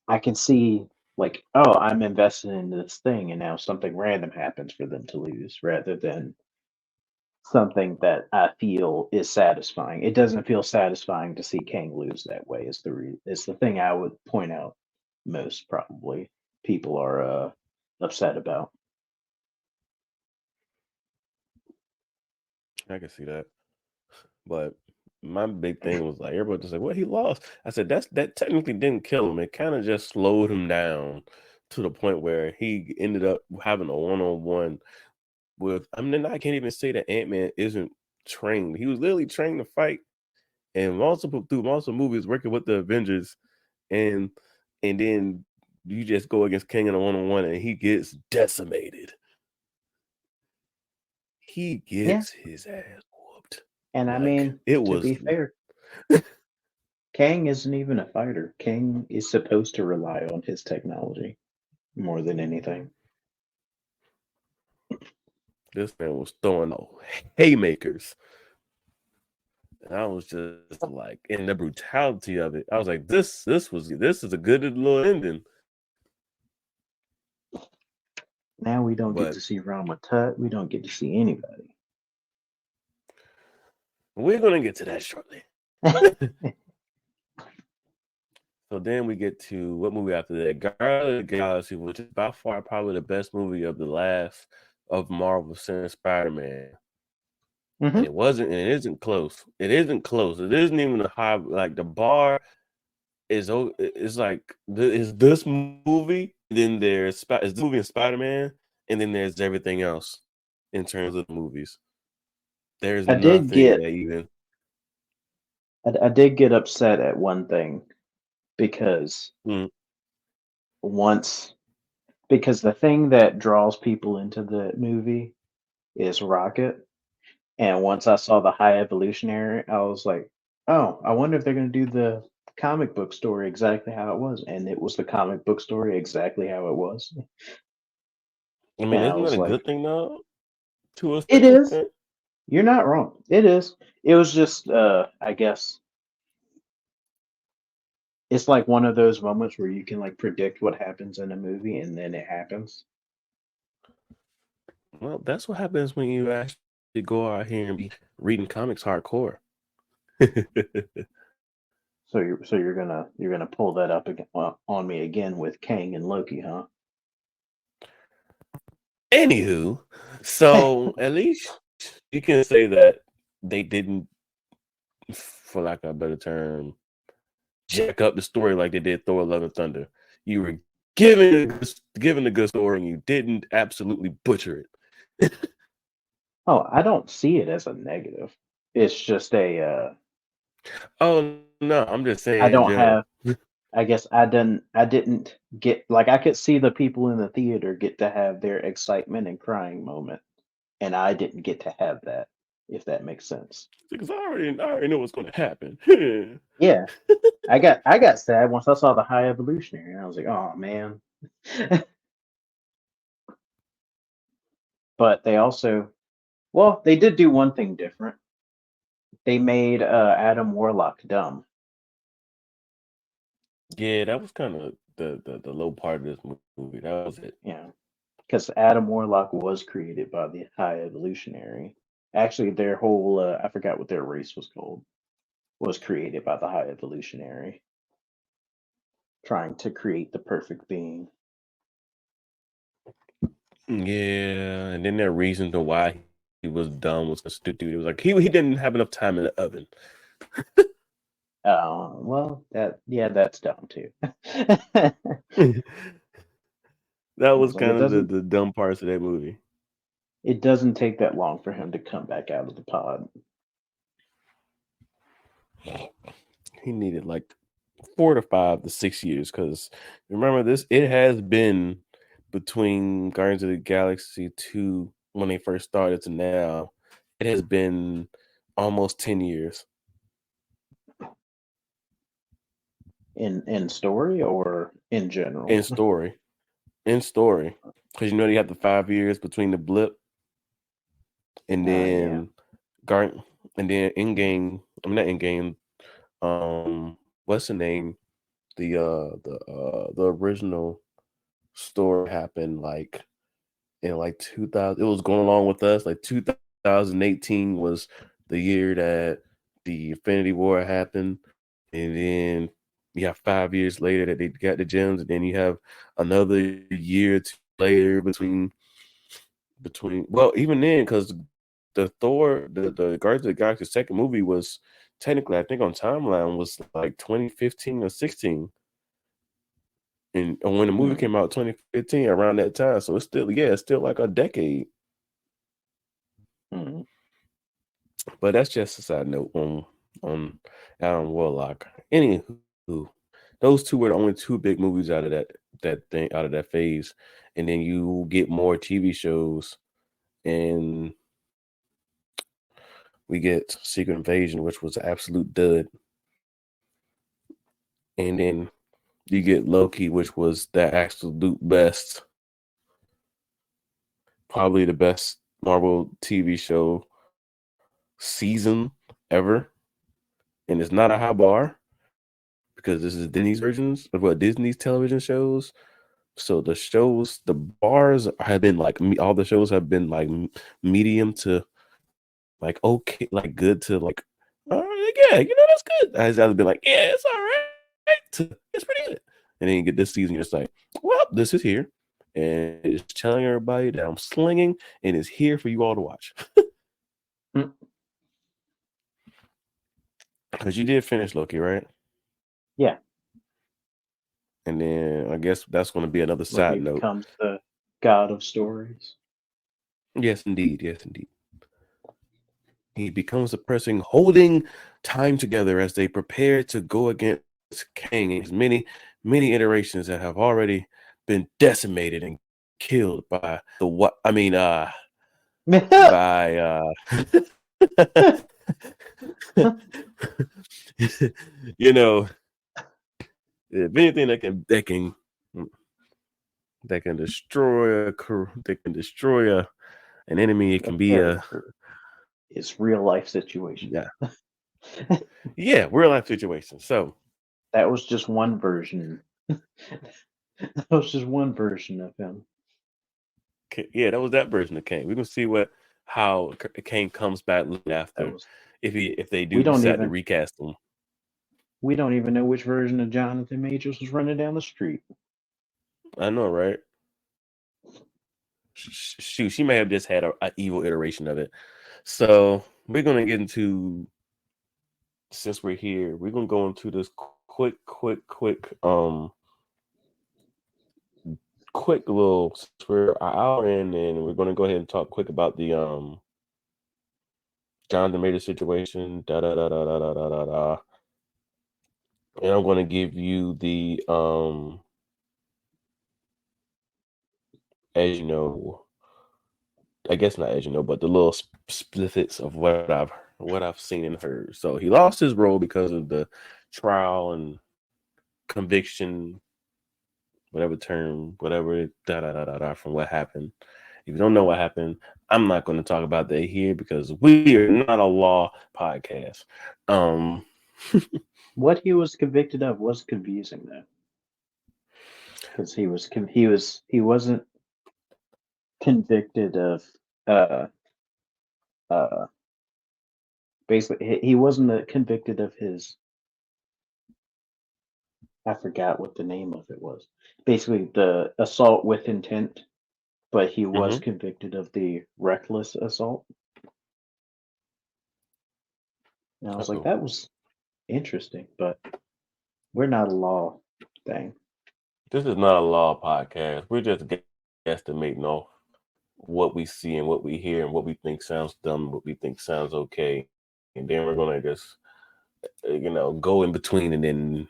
I can see like, oh, I'm invested in this thing and now something random happens for them to lose rather than something that I feel is satisfying. It doesn't feel satisfying to see Kang lose that way. Is the thing I would point out most probably people are upset about. I can see that. But my big thing was like everybody just like, well, he lost. I said that technically didn't kill him. It kind of just slowed him down to the point where he ended up having a 1-on-1 with. I mean, I can't even say that Ant-Man isn't trained. He was literally trained to fight and multiple through multiple movies working with the Avengers, and then you just go against King in a 1-on-1 and he gets decimated. He Yeah, gets his ass whooped. and I Like mean it to was. be fair, Kang isn't even a fighter. Kang is supposed to rely on his technology more than anything. This man was throwing out haymakers. And I was just like, in the brutality of it, I was like, this is a good little ending. Now we don't get But to see Rama Tut. We don't get to see anybody. we're gonna get to that shortly. So then we get to what movie after that? Guardians of the Galaxy, which is by far probably the best movie of the last of Marvel since Spider-Man. And Hmm. it isn't close. It isn't close. It isn't even a high, like the bar is like is this movie, then is this movie and Spider-Man, and then there's everything else in terms of the movies. There's I did nothing get that even I did get upset at one thing because mm, once because the thing that draws people into the movie is Rocket. And once I saw the High Evolutionary, I was like, oh, I wonder if they're going to do the comic book story exactly how it was. And it was the comic book story exactly how it was. I mean, And I isn't that was a good like, thing though, to a it certain is. extent? You're not wrong. It is. It was just, I guess, it's like one of those moments where you can like predict what happens in a movie and then it happens. Well, that's what happens when you actually go out here and be reading comics hardcore. So you're gonna pull that up again, well, on me again with Kang and Loki, huh? Anywho, so at least you can say that they didn't, for lack of a better term, jack up the story like they did Thor: Love and Thunder. You were given a good story and you didn't absolutely butcher it. Oh, I don't see it as a negative. It's just a Oh no, I'm just saying I in don't general. have I guess I didn't get like I could see the people in the theater get to have their excitement and crying moment and I didn't get to have that, if that makes sense. Because I already know what's going to happen. Yeah, I got sad once I saw the High Evolutionary and I was like, "Oh man." But they also well, they did do one thing different. They made Adam Warlock dumb. Yeah, that was kind of the low part of this movie. That was it. Yeah. Because Adam Warlock was created by the High Evolutionary. Actually, their whole I forgot what their race was called was created by the High Evolutionary, trying to create the perfect being. Yeah, and then their reason to why he was dumb was stupid. It was like he didn't have enough time in the oven. Well, that's dumb too. That was It's like kind of the dumb parts of that movie. it doesn't take that long for him to come back out of the pod. He needed like 4 to 5 to 6 years because remember this. It has been between Guardians of the Galaxy 2 when they first started to now. It has been almost 10 years In story or in general? in story. In story, because you have the 5 years between the blip and Yeah. then Guard and then in game. I'm not in game. What's the name? The original story happened like in like 2000. It was going along with us. Like 2018 was the year that the Infinity War happened, and then you have 5 years later that they got the gems, and then you have another year or two later between. Well, even then, because the Thor, the Guardians of the Galaxy second movie was technically, I think, on timeline was like 2015 or 16. And when the movie Hmm. came out 2015 around that time, so it's still like a decade. Hmm. But that's just a side note on Adam Warlock. Anywho, those two were the only two big movies out of that phase, and then you get more TV shows, and we get Secret Invasion, which was an absolute dud, and then you get Loki, which was the absolute best, probably the best Marvel TV show season ever, and it's not a high bar because this is Disney's versions of what Disney's television shows. So the bars have been like all the shows have been like medium to like okay, like good to like, yeah, that's good. I just been like, yeah, it's all right, it's pretty good. And then you get this season, you're just like, well, this is here, and it's telling everybody that I'm slinging, and it's here for you all to watch. Hmm. Because you did finish Loki, right? Yeah. And then I guess that's going to be another side Loki note. becomes the god of stories. Yes, indeed. Yes, indeed. He becomes the person holding time together as they prepare to go against Kang and his many iterations that have already been decimated and killed by the what I mean by you know, if anything that can destroy an enemy, it A can be a character. It's real life situation. yeah, yeah, real life situation. So That was just one version. That was just one version of him. yeah, that was that version of Kane. We're gonna see how Kane comes back That after was if they we do don't decide to even recast him. we don't even know which version of Jonathan Majors was running down the street. I know, right? Shoot, she may have just had a evil iteration of it. So we're gonna get into since we're here, we're gonna go into this quick little since we're an hour in, and we're gonna go ahead and talk quick about the Jonathan Major situation. Da da da da da da da da. Da. And I'm gonna give you the as you know, I guess not as you know, but the little snippets of what I've seen and heard. So he lost his role because of the trial and conviction, whatever da da da da da from what happened. If you don't know what happened, I'm not going to talk about that here because we are not a law podcast. Um, What he was convicted of was confusing though, because he wasn't convicted of uh uh basically he wasn't convicted of his, I forgot what the name of it was. Basically the assault with intent, but he was mhm. convicted of the reckless assault. And I was like, Uh-oh. Interesting, but we're not a law thing. This is not a law podcast. We're just guesstimating off what we see and what we hear and what we think sounds dumb, what we think sounds okay, and then we're gonna just go in between and then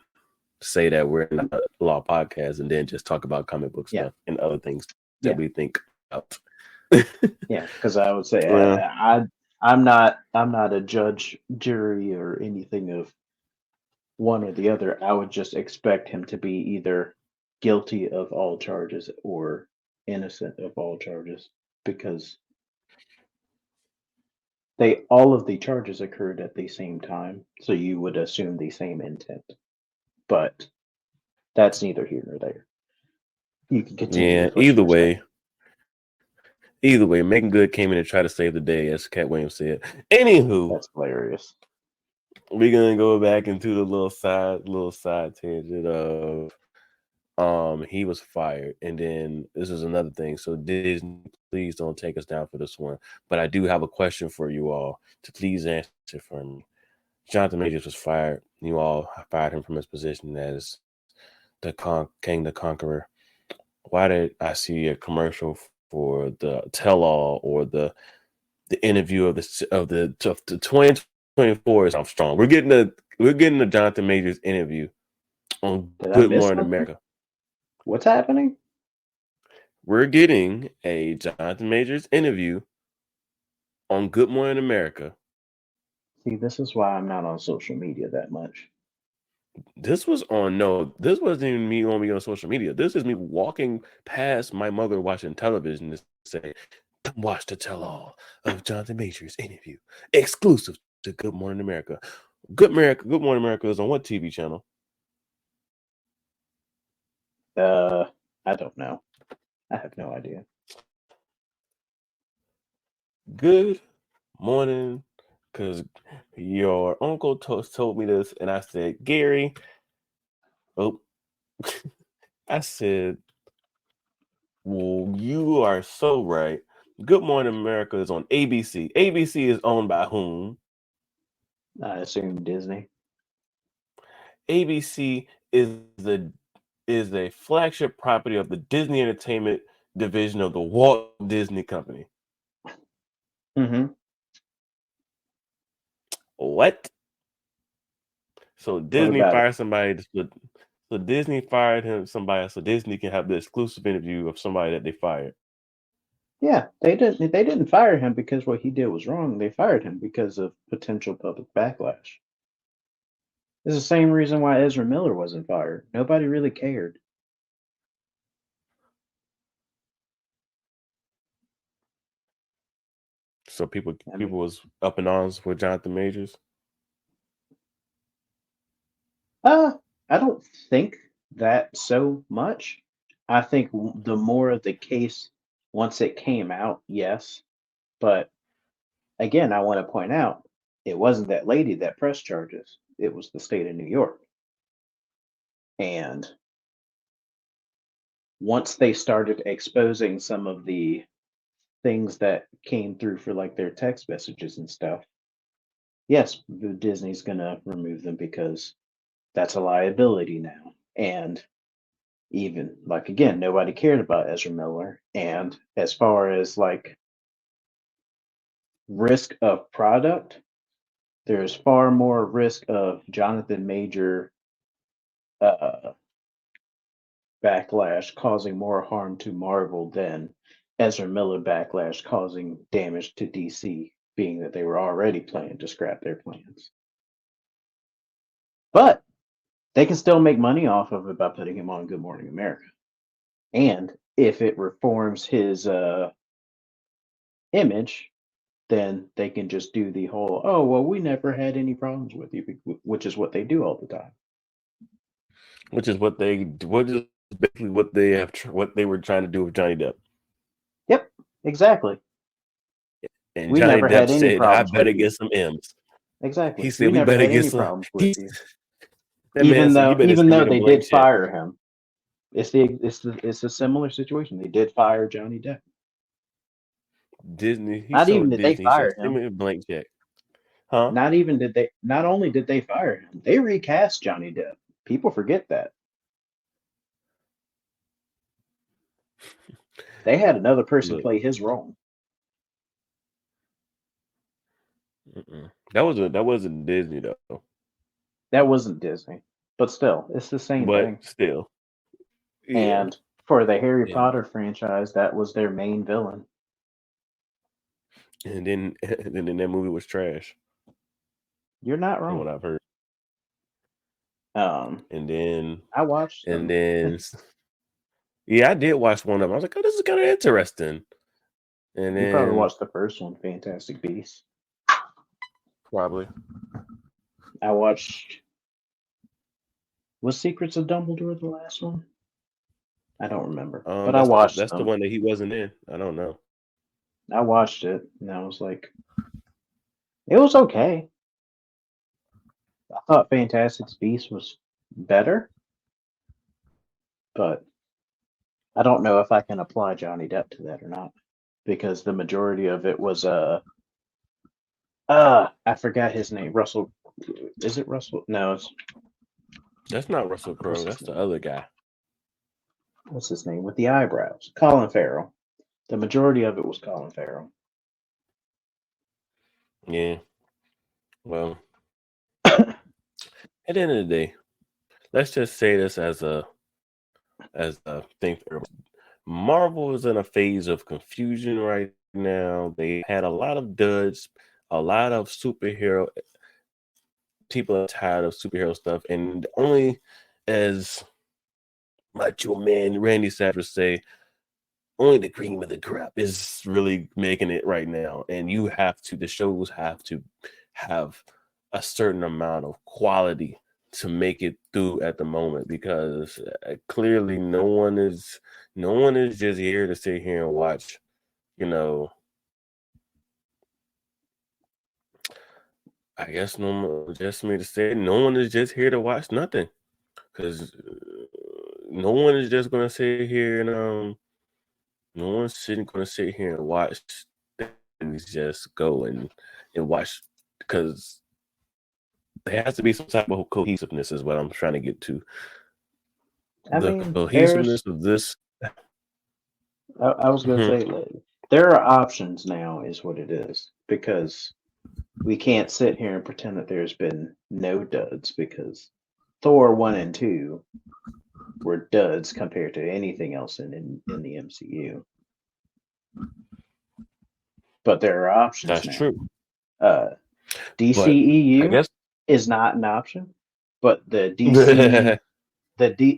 say that we're not a law podcast and then just talk about comic book Yeah, stuff and other things that yeah, we think about. yeah. Because I would say Well, I'm not a judge, jury, or anything of one or the other. I would just expect him to be either guilty of all charges or innocent of all charges because they all of the charges occurred at the same time, so you would assume the same intent. But that's neither here nor there. You can continue yeah. with what you were saying. Either way, Making Good came in and tried to save the day, as Cat Williams said. Anywho, That's hilarious. we're gonna go back into the little side tangent of he was fired, and then this is another thing. So Disney, please don't take us down for this one, but I do have a question for you all to please answer for me. Jonathan Majors was fired. You all fired him from his position as King the Conqueror. Why did I see a commercial for the tell-all or the interview of the 2024 is I'm strong. We're getting a Jonathan Majors interview on Did I Good miss Morning something? America. What's happening? We're getting a Jonathan Majors interview on Good Morning America. See, this is why I'm not on social media that much. This wasn't even me on social media. This is me walking past my mother watching television to say, come watch the tell all of Jonathan Majors interview. Exclusive to Good Morning America. Good Morning America is on what TV channel? I don't know. I have no idea. Good morning, because your uncle told me this, and I said, Gary, oh, I said, well, you are so right. Good Morning America is on ABC. ABC is owned by whom? I assume Disney. ABC is a flagship property of the Disney Entertainment division of the Walt Disney Company. Mm-hmm. What? So What Disney about it? fired somebody. So Disney fired him somebody so Disney can have the exclusive interview of somebody that they fired. Yeah, they didn't. They didn't fire him because what he did was wrong. They fired him because of potential public backlash. It's the same reason why Ezra Miller wasn't fired. Nobody really cared. So people I mean, was up in arms with Jonathan Majors. uh, I don't think that so much. I think the more of the case once it came out, yes. But again, I want to point out it wasn't that lady that pressed charges. It was the state of New York. And once they started exposing some of the things that came through for like their text messages and stuff, yes, the Disney's gonna remove them because that's a liability now. And even like again, nobody cared about Ezra Miller. And as far as like risk of product, there's far more risk of Jonathan Major uh, backlash causing more harm to Marvel than Ezra Miller backlash causing damage to DC, being that they were already planning to scrap their plans. But they can still make money off of it by putting him on Good Morning America. And if it reforms his image, then they can just do the whole, oh, well, we never had any problems with you, which is what they do all the time. Which is basically what they were trying to do with Johnny Depp. Yep, exactly. And We Johnny never Depp had any said, "I problems with better you. get some M's." He Exactly. We said, "We never better had get any some." problems with you. That man said, "You better Even send me though the they blank did check." fire him, it's a similar situation. They did fire Johnny Depp. Disney, he Not even told that they Disney, he said, fired "Send him. me a blank check." Huh? Not only did they fire him, they recast Johnny Depp. People forget that. They had another person Look, play his role. that wasn't Disney though. That wasn't Disney, but still, it's the same But thing. still, yeah. And for the Harry And Potter franchise, that was their main villain. and then and then that movie was trash, You're not from wrong. what I've heard. Um, And then I watched and them. then yeah, I did watch one of them. I was like, oh, this is kind of interesting. And You probably then watched the first one, Fantastic Beasts. probably I watched. Was Secrets of Dumbledore the last one? I don't remember, but I watched that's the them. one that he wasn't in. I don't know. I watched it, and I was like, it was okay. I thought Fantastic Beasts was better, but I don't know if I can apply Johnny Depp to that or not because the majority of it was I forgot his name. Russell. Is it Russell? No, it's That's not Russell what's Crowe. his That's the name? other guy. What's his name with the eyebrows? Colin Farrell. The majority of it was Colin Farrell. Yeah. Well, at the end of the day, let's just say this as a thing for everyone. Marvel is in a phase of confusion right now. They had a lot of duds, a lot of superhero people are tired of superhero stuff, and only as Macho Man Randy Savage say, only the cream of the crop is really making it right now. And the shows have to have a certain amount of quality to make it through at the moment because clearly no one is just here to sit here and watch, you know, I guess just me to say no one is just here to watch nothing because no one is just going to sit here and no one's sitting going to sit here and watch things just go and watch because there has to be some type of cohesiveness is what I'm trying to get to. I The mean, cohesiveness of this. I was going to say, there are options now, is what it is, because we can't sit here and pretend that there's been no duds because Thor 1 and 2 were duds compared to anything else in the MCU. But there are options That's now. true. Uh, But I DCEU guess is not an option, but the DC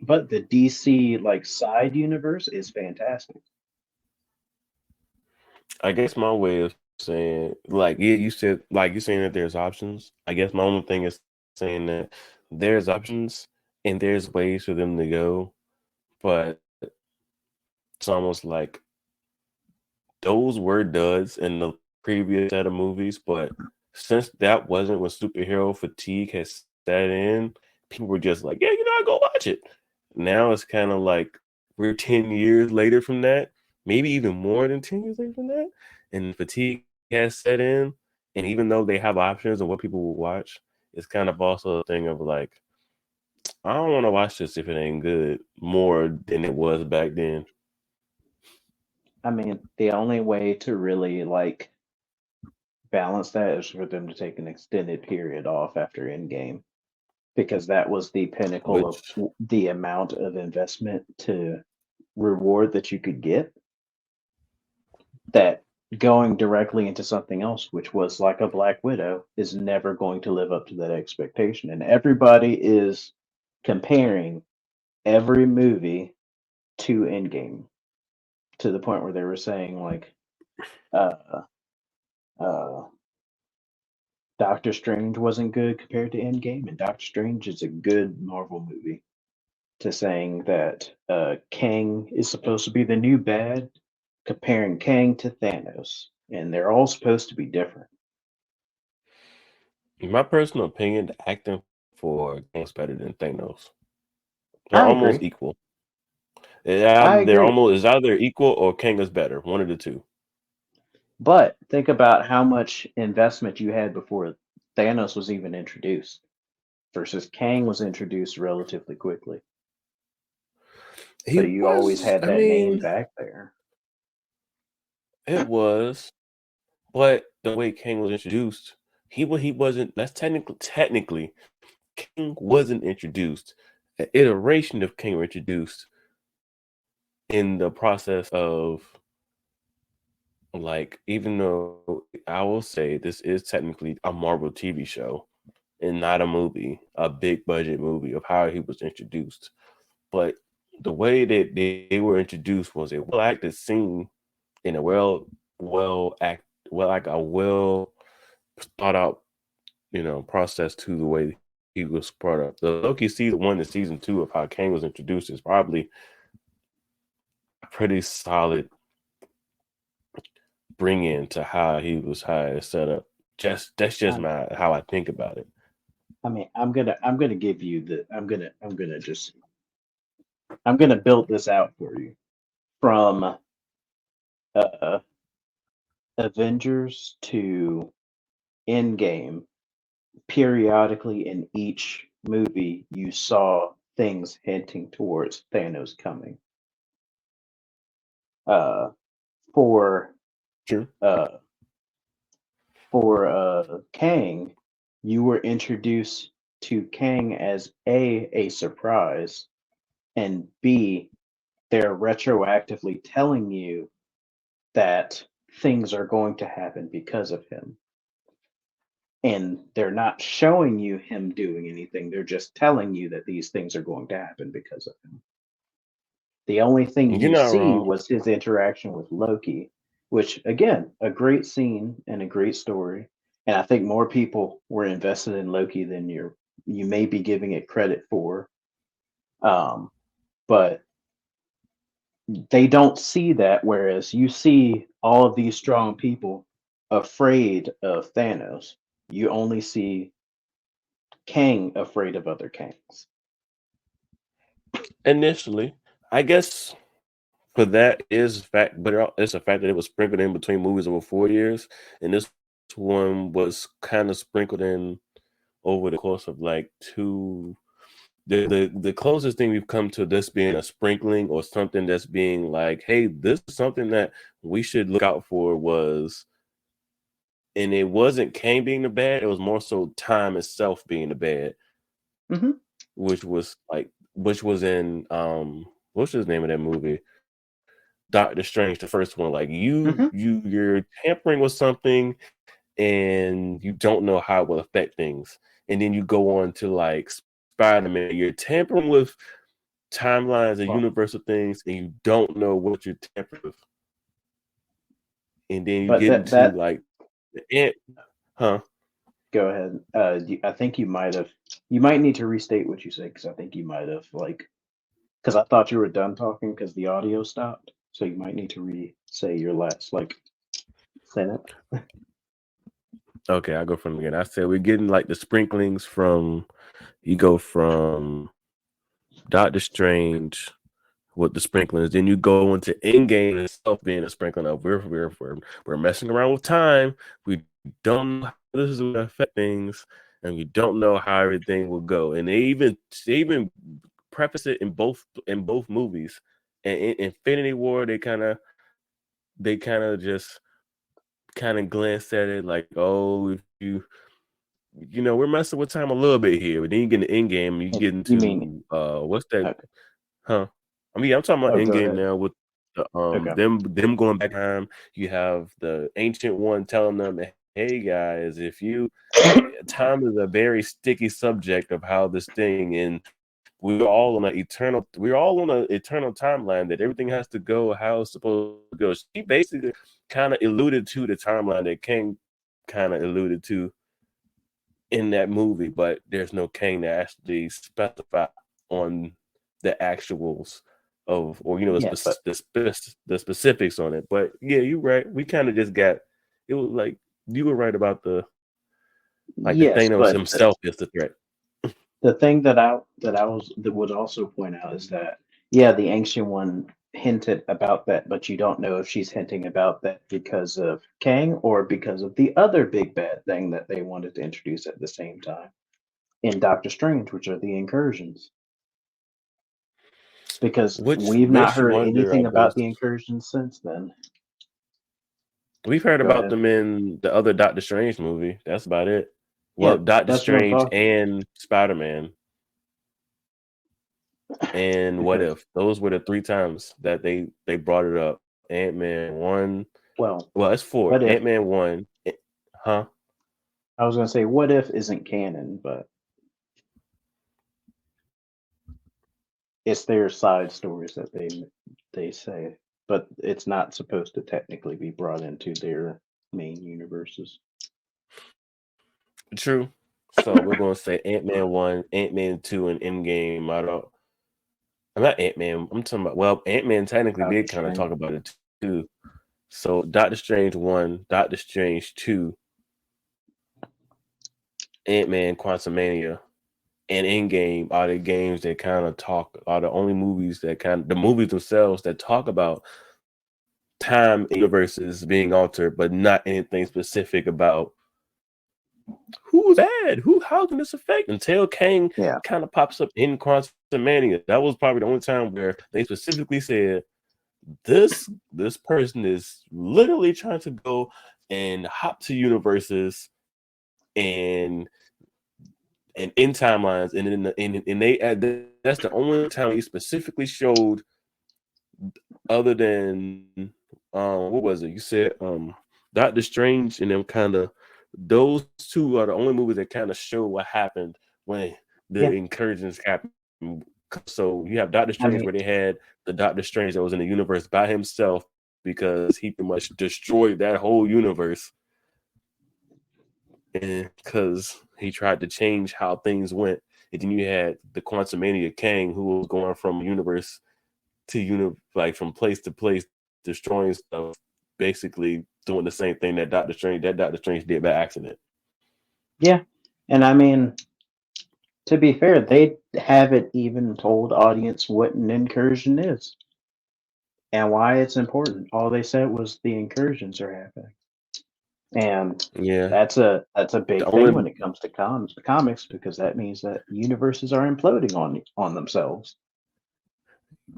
but the DC like side universe is fantastic. I guess my way of saying like yeah, you said like you're saying that there's options. I guess my only thing is saying that there's options and there's ways for them to go, but it's almost like those were duds in the previous set of movies, but since that wasn't when superhero fatigue has set in, people were just like, yeah, go watch it. Now it's kind of like we're 10 years later from that, maybe even more than 10 years later from that, and fatigue has set in. And even though they have options of what people will watch, it's kind of also a thing of like, I don't want to watch this if it ain't good more than it was back then. I mean, the only way to really like balance that is for them to take an extended period off after Endgame because that was the pinnacle of Which the amount of investment to reward that you could get. That going directly into something else, which was like a Black Widow, is never going to live up to that expectation. And everybody is comparing every movie to Endgame to the point where they were saying like uh uh Doctor Strange wasn't good compared to Endgame, and Doctor Strange is a good Marvel movie. To saying that Kang is supposed to be the new bad, comparing Kang to Thanos, and they're all supposed to be different. in my personal opinion, the acting for Kang's better than Thanos. They're I almost agree. equal. I They're agree. almost is either equal or Kang is better. One of the two. But think about how much investment you had before Thanos was even introduced, versus Kang was introduced relatively quickly. So He you always was, had I that name mean, back there. it was, but the way King was introduced, he wasn't. That's technically King wasn't introduced. An iteration of King were introduced in the process of, like, even though I will say this is technically a Marvel TV show and not a movie, a big budget movie of how he was introduced. But the way that they were introduced was a well acted scene in a like a well thought out, process to the way he was brought up. The Loki season 1 and season 2 of how Kang was introduced is probably a pretty solid bring in to how it's set up. That's just I, my how I think about it. I mean, I'm gonna give you the I'm gonna build this out for you from uh, Avengers to Endgame. Periodically in each movie, you saw things hinting towards Thanos coming. Uh, for True. uh, Kang, you were introduced to Kang as a surprise, and B, they're retroactively telling you that things are going to happen because of him. And they're not showing you him doing anything. They're just telling you that these things are going to happen because of him. The only thing You're you not see wrong. was his interaction with Loki, which, again, a great scene and a great story. And I think more people were invested in Loki than you may be giving it credit for. But they don't see that, whereas you see all of these strong people afraid of Thanos. You only see Kang afraid of other Kangs. Initially, I guess for that is fact, but it's a fact that it was sprinkled in between movies over 4 years, and this one was kind of sprinkled in over the course of like two. The closest thing we've come to this being a sprinkling or something that's being like, hey, this is something that we should look out for was, and it wasn't Kane being the bad, it was more so time itself being the bad, Mm-hmm. which was in what's his name of that movie? Doctor Strange, the first one. Like Mm-hmm. you're tampering with something and you don't know how it will affect things. And then you go on to like Spider-Man, you're tampering with timelines and Well, universal things, and you don't know what you're tampering with. And then you but get into that like the ant, huh? go ahead. I think you might need to restate what you said because I think you might have because I thought you were done talking because the audio stopped. So you might need to re-say your last sentence. Okay, I'll go from again. I said we're getting like the sprinklings from you go from Doctor Strange with the sprinklings, then you go into Endgame itself being a sprinkling of we're messing around with time. We don't know how this is going to affect things, and we don't know how everything will go. And they even preface it in both movies. And in Infinity War, they kind of just kind of glance at it like, oh, if we're messing with time a little bit here. But then you get into Endgame, and you And get you mean into what's that? okay? Huh? I mean, I'm talking about Oh, go Endgame ahead. now with the, Okay. them going back in time. You have the Ancient One telling them, "Hey guys, if you time is a very sticky subject of how this thing, and we're all on an eternal timeline that everything has to go how it's supposed to go." She basically kind of alluded to the timeline that King kind of alluded to in that movie, but there's no Kang to actually specify on the actuals of, or Yeah, but the specifics on it. But yeah, you're right. We kind of just got it was like you were right about the yes, Thanos but himself is the threat. the thing that I would also point out is that yeah, the ancient one. hinted about that, but you don't know if she's hinting about that because of Kang or because of the other big bad thing that they wanted to introduce at the same time in Doctor Strange, which are the incursions. Because Which we've not makes you heard wonder, I anything about guess. the incursions since then. We've heard Go about ahead. them in the other Doctor Strange movie. That's about it. Well, Yeah, Doctor that's what I'm Strange talking. and Spider-Man and What Because, If. Those were the 3 times that they brought it up. Ant-Man 1. well, Well, it's 4. what if? Ant-Man 1. Huh? I was going to say, what if isn't canon, but it's their side stories that they say, but it's not supposed to technically be brought into their main universes. True. So we're gonna say Ant-Man 1, Ant-Man 2, and Endgame. I'm not Ant-Man. I'm talking about, well, Ant-Man technically Doctor did kind of Strange. talk about it too. So Doctor Strange 1, Doctor Strange 2, Ant-Man Quantumania, and Endgame are the games that kind of are the only movies that the movies themselves that talk about time and universes being altered, but not anything specific about who's bad, how can this affect, until Kang Yeah, kind of pops up in Quantumania. That was probably the only time where they specifically said this person is literally trying to go and hop to universes and in timelines, and that's the only time he specifically showed, other than what was it you said, Doctor Strange and them, kind of, those two are the only movies that kind of show what happened when the yeah. incursions happened. So you have Doctor I Strange, mean, where they had the Doctor Strange that was in the universe by himself because he pretty much destroyed that whole universe, and because he tried to change how things went. And then you had the Quantumania Kang, who was going from universe to like from place to place, destroying stuff, basically doing the same thing that Doctor Strange did by accident. yeah. And I mean, to be fair, they haven't even told audience what an incursion is and why it's important. All they said was the incursions are happening. And Yeah, that's a the big thing only when it comes to comics because that means that universes are imploding on themselves.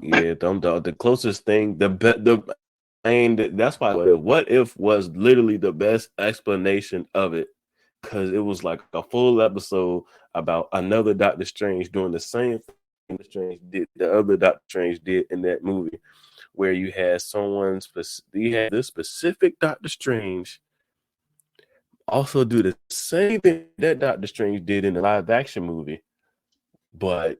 yeah the closest thing the and that's why what if was literally the best explanation of it, because it was like a full episode about another Doctor Strange doing the same thing the other Doctor Strange did in that movie, where you had you had this specific Doctor Strange also do the same thing that Doctor Strange did in the live action movie, but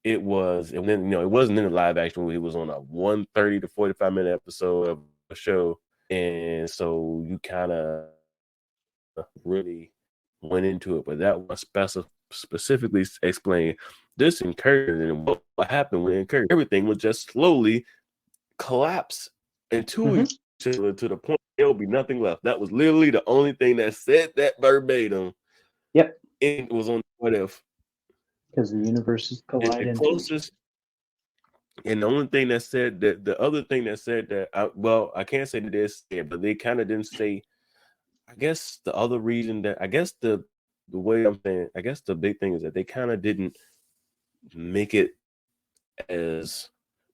it wasn't in the live action movie. It was on a 130 to 45-minute episode of a show, and so you kind of really went into it. But that one specifically explained this incursion and what happened when it occurred. Everything would just slowly collapse into Hmm. each other to the point there will be nothing left. That was literally the only thing that said that verbatim. Yep, It was on What If. because the universes And collide the into each closest, and the only thing that said that, the other thing that said that, I can't say that they said, but they kind of didn't say. I guess the other reason that, I guess the way I'm saying, I guess the big thing is that they kind of didn't make it as,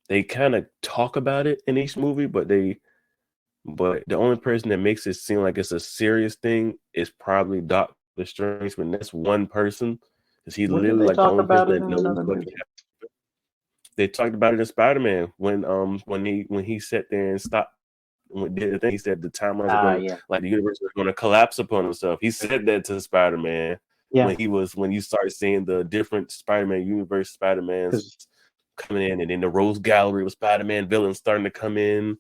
they kind of talk about it in each movie, but the only person that makes it seem like it's a serious thing is probably Doctor Strange, when that's one person, because he's other. When did literally they like the talk only person about it that in knows another what can movie? happen. They talked about it in Spider-Man when he sat there and stopped, when did the thing. He said the timelines are Ah, going to, yeah, like, the universe is going to collapse upon itself. He said that to Spider-Man yeah, when you start seeing the different Spider-Man universe, Spider-Man's because coming in, and then the Rose Gallery with Spider-Man villains starting to come in.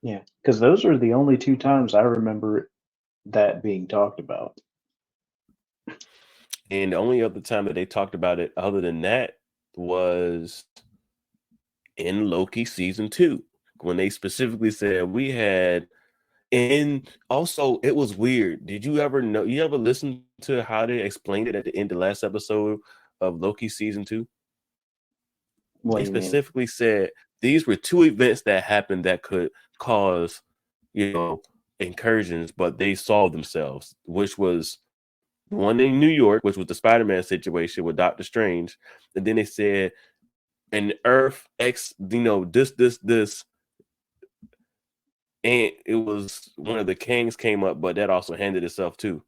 yeah, because those are the only two times I remember that being talked about. And the only other time that they talked about it other than that was in Loki season 2, when they specifically said we had. And also, it was weird. Did you ever know? You ever listen to how they explained it at the end of the last episode of Loki season 2? What They do you mean? specifically said these were two events that happened that could cause, incursions, but they solved themselves, which was one in New York, which was the Spider-Man situation with Doctor Strange. And then they said an Earth X, this, and it was one of the kings came up, but that also handed itself too.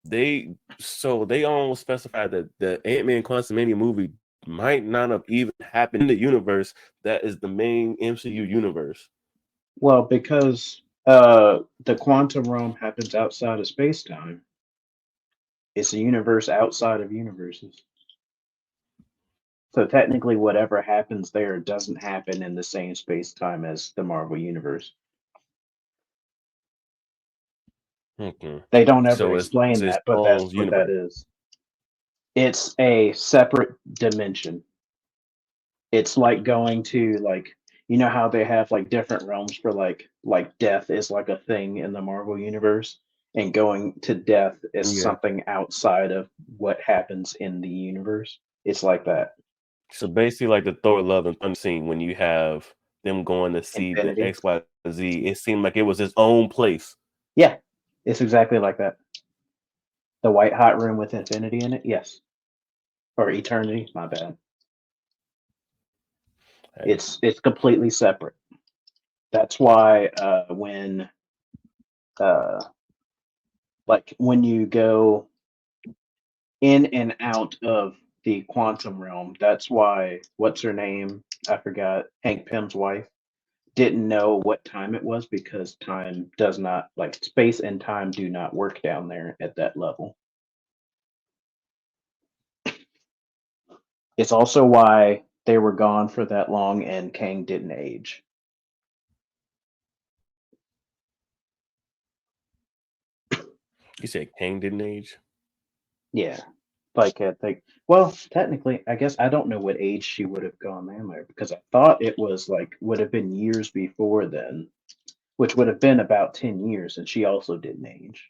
They almost specified that the Ant-Man Quantumania movie might not have even happened in the universe that is the main MCU universe. Well, because the quantum realm happens outside of space time. It's a universe outside of universes. So technically, whatever happens there doesn't happen in the same space time as the Marvel universe. Okay. They don't ever So explain it's that, but that's own what that universe. is. It's a separate dimension. It's like going to like you know how they have like different realms for like death is like a thing in the Marvel universe, and going to death is Yeah. something outside of what happens in the universe. It's like that. So basically, like the Thor Love and Thunder scene, when you have them going to see the Infinity. XYZ, it seemed like it was its own place. Yeah, it's exactly like that. The white hot room with infinity in it. Yes, or eternity. My bad. Hey. It's completely separate. That's why when uh, like when you go in and out of the quantum realm, that's why what's her name? I forgot. Hank Pym's wife didn't know what time it was because time does not like space and time do not work down there at that level. It's also why they were gone for that long and Kang didn't age. You said Kang didn't age? Yeah. Like I think well, technically, I guess I don't know what age she would have gone there because I thought it was like would have been years before then, which would have been about 10 years, and she also didn't age.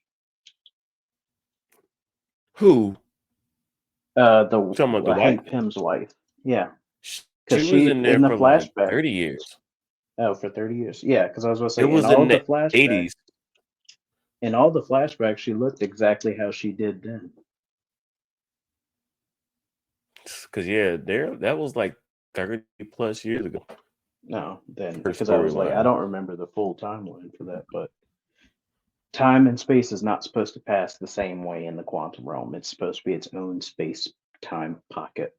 Who? The Talking about the Hank wife? Pym's wife. Yeah, because She was she in there in the for like flashback. 30 years. Oh, for 30 years. Yeah, because I was going to It say was in the 80s. in all the flashbacks, she looked exactly how she did then. Because, yeah, that was like 30 plus years ago. No, then Her because I was like, I storyline. don't remember the full timeline for that, but time and space is not supposed to pass the same way in the quantum realm. It's supposed to be its own space time pocket.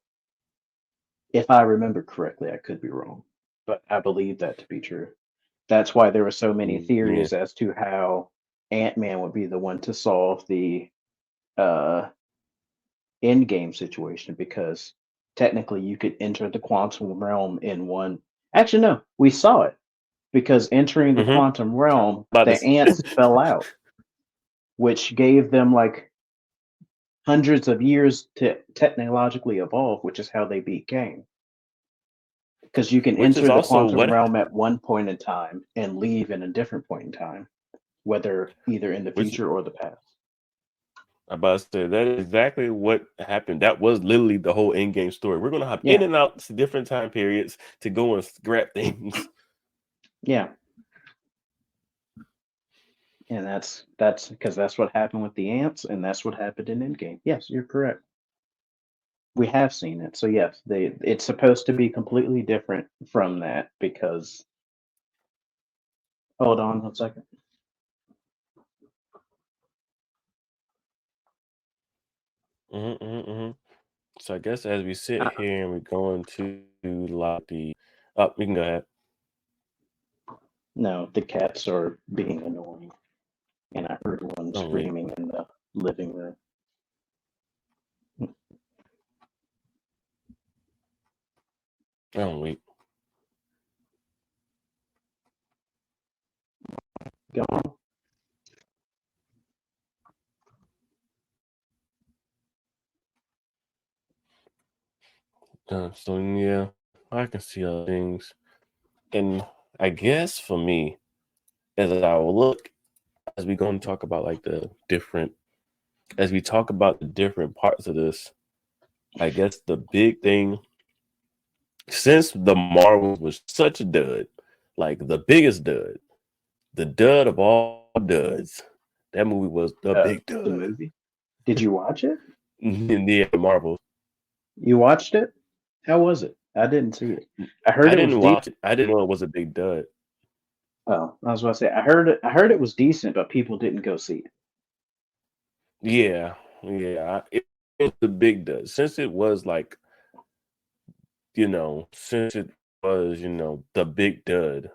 If I remember correctly, I could be wrong, but I believe that to be true. That's why there were so many Yeah. theories as to how Ant-Man would be the one to solve the uh end game situation because technically you could enter the quantum realm in one. Actually, no, we saw it because entering the Mm-hmm. quantum realm, About the this. ants fell out, which gave them like hundreds of years to technologically evolve, which is how they beat Kang. Because you can Which is enter the also quantum what, realm at one point in time and leave in a different point in time, whether either in the which future or the past. I about to say that is exactly what happened. That was literally the whole end game story. We're gonna hop in Yeah, and out to different time periods to go and scrap things. yeah, and that's because that's what happened with the ants, and that's what happened in Endgame. Yes, you're correct. We have seen it, so yes, they it's supposed to be completely different from that because. Hold on 1 second. Mm-hmm. So I guess as we sit Uh, here and we're going to like the, oh, we can go ahead. no, the cats are being annoying, and I heard one Oh wait, screaming in the living room. oh wait. Go on. So yeah, I can see other things, and I guess for me, as I will look as we go and talk about like the different, as we talk about the different parts of this, I guess the big thing since the Marvels was such a dud, like the biggest dud, the dud of all duds, that movie was the big The dud. movie. Did you watch it? In the Marvels, You watched it? How was it? I didn't see it. I heard I it was didn't decent. watch it. I didn't know it was a big dud. Oh, I was about to say I heard it. I heard it was decent, but people didn't go see it. Yeah, yeah, it was the big dud. Since it was like, since it was, the big dud.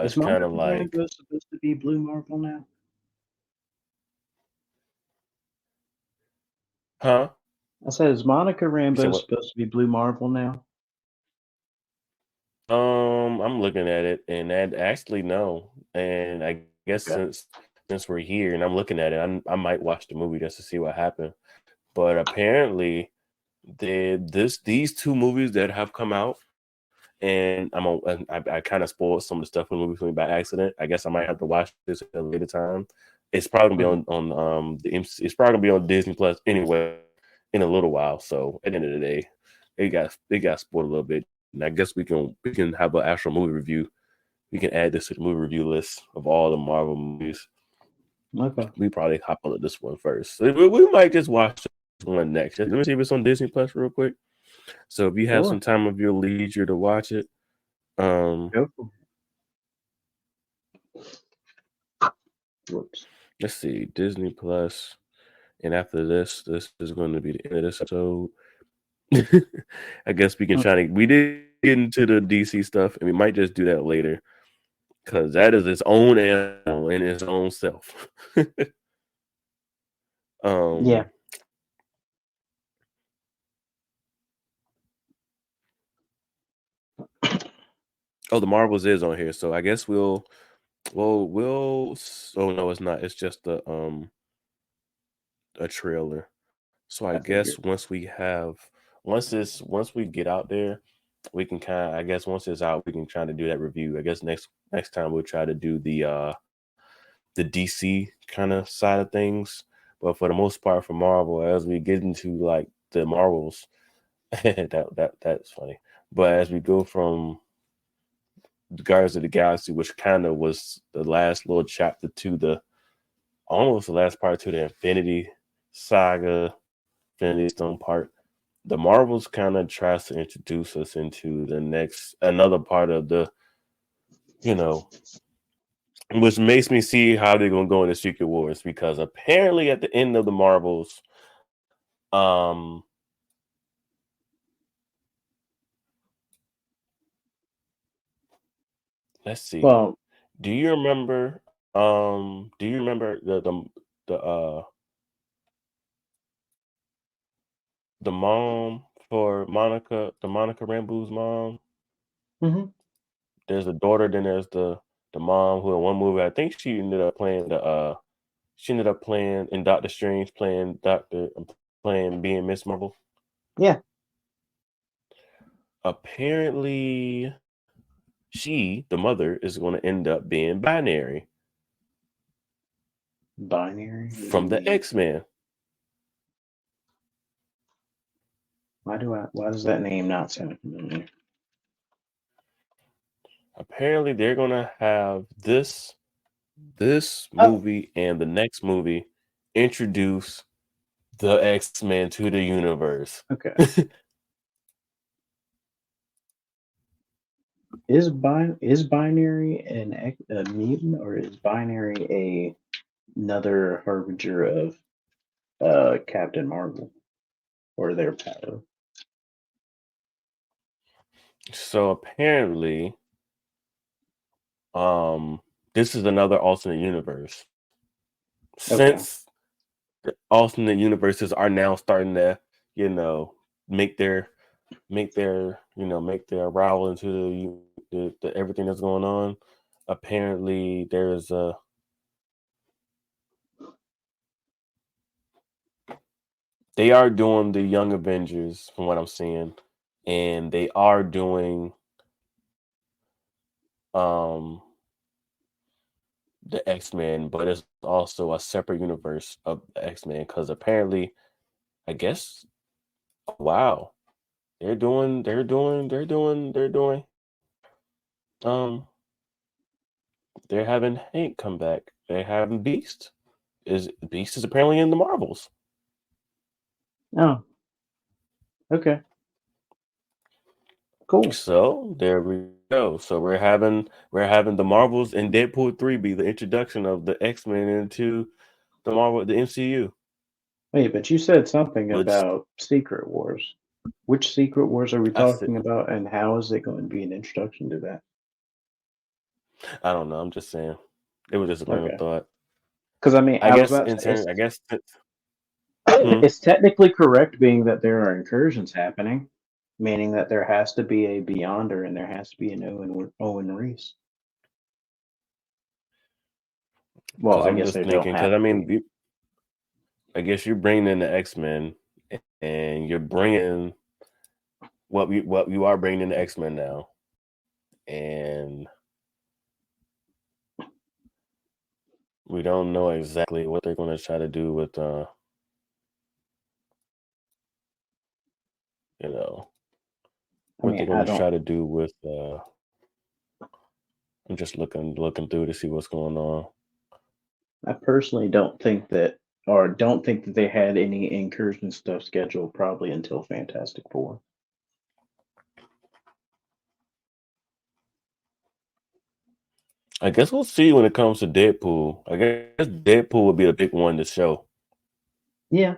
Is It's kind Monica of like, Rambeau supposed to be Blue Marvel now? huh? I said, is Monica You said Rambeau what? supposed to be Blue Marvel now? I'm looking at it, and that actually no. And I guess Okay. since we're here, and I'm looking at it, I might watch the movie just to see what happened. But apparently, these two movies that have come out, and I kind of spoiled some of the stuff in the movie for me by accident. I guess I might have to watch this at a later time. It's probably gonna Mhm. be on it's probably gonna be on Disney Plus anyway in a little while. So at the end of the day, it got spoiled a little bit. And I guess we can have an actual movie review. We can add this to the movie review list of all the Marvel movies. Okay. We probably hop on this one first. So we might just watch this one next. Let me see if it's on Disney Plus real quick. So if you have Sure. some time of your leisure to watch it, um, Go for it. Whoops. let's see, Disney Plus. And after this is going to be the end of this episode. I guess we can Okay. we did get into the DC stuff, and we might just do that later because that is its own animal in its own self. Yeah. um, oh, the Marvels is on here, so I guess we'll. Oh no, it's not. It's just a trailer. So I I guess figured. once we get out there, we can I guess once it's out, we can try to do that review. I guess next time we'll try to do the DC kind of side of things. But for the most part, for Marvel, as we get into like the Marvels, that's funny. But as we go from the Guardians of the Galaxy, which kind of was the last little chapter to the almost the last part to the Infinity Saga, Infinity Stone part, the Marvels kind of tries to introduce us into the next another part of the, you know, which makes me see how they're gonna go into Secret Wars because apparently at the end of the Marvels, um, let's see. Well, Do you remember? Do you remember the the mom for Monica, the Monica Rambeau's mom? hmm There's a daughter, then there's the mom who in one movie I think she ended up playing in Doctor Strange, playing being Miss Marvel. yeah, Apparently, she, the mother, is going to end up being binary binary. What do from you the mean? X-Men. Why does that name not sound familiar? Apparently, they're going to have this Oh, movie and the next movie introduce the X-Men to the universe. okay. Is binary a mutant or is binary another harbinger of Captain Marvel or their power? So apparently, um, this is another alternate universe. Okay. Since alternate universes are now starting to, you know, make their make their arrival into the everything that's going on. Apparently, they are doing the Young Avengers from what I'm seeing, and they are doing um the X-Men, but it's also a separate universe of the X-Men because apparently, I guess, wow. Um, they're having Hank come back. They're having Beast. Beast is apparently in the Marvels. Oh, okay, cool. So there we go. So we're having the Marvels and Deadpool 3 be the introduction of the X-Men into the MCU. Wait, but you said something Which about Secret Wars. Which Secret Wars are we I said, talking about, and how is it going to be an introduction to that? I don't know. I'm just saying. It was just a random Okay, thought. because I mean, I I was guess about in to say turn. I guess. Hmm, it's technically correct, being that there are incursions happening, meaning that there has to be a Beyonder and there has to be an Owen Reese. Well, because I I'm guess just there don't thinking. Because have I to be. mean, I guess you're bringing in the X-Men, and you're bringing what you are bringing in the X-Men now, and we don't know exactly what they're going to try to do with you know I what mean, they're going I to don't. try to do with I'm just looking through to see what's going on. I personally don't think that, or don't think that they had any incursion stuff scheduled probably until Fantastic Four. I guess we'll see when it comes to Deadpool. I guess Deadpool will be a big one to show Yeah,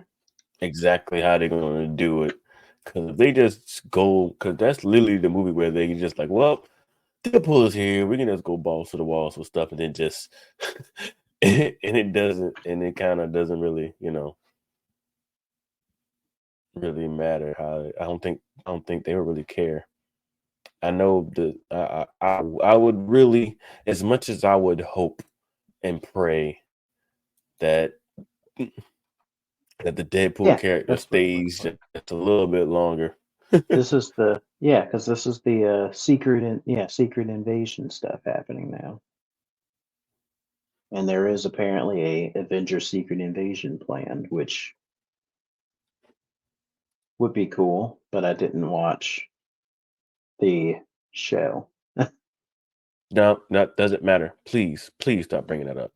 exactly how they're going to do it. Because if they just go, because that's literally the movie where they just like, well, Deadpool is here. We can just go balls to the walls with stuff, and then just and it kind of doesn't really, really matter how. I don't think they would really care. I know that I would really, as much as I would hope and pray that the Deadpool yeah, character that's what I'm looking stays for. just a little bit longer. This is the yeah, because this is the secret invasion stuff happening now, and there is apparently a Avenger secret invasion planned, which would be cool. But I didn't watch the show. No, that doesn't matter. Please, please stop bringing that up.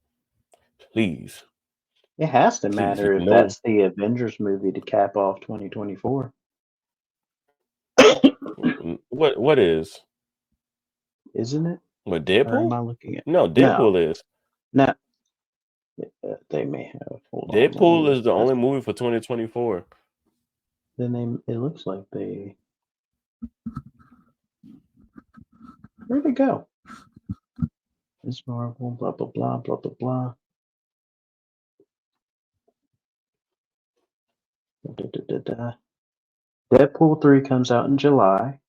Please, It has to please. matter if No, that's the Avengers movie to cap off 2024, what is isn't it? what Or am Deadpool? I looking at? No, No, Deadpool is. no. They may have. Hold on, let me Deadpool look. is the That's, only movie for 2024. then they. It looks like they. Where'd it go? It's Marvel. Blah blah blah blah blah blah. Da, da, da, da. Deadpool 3 comes out in July.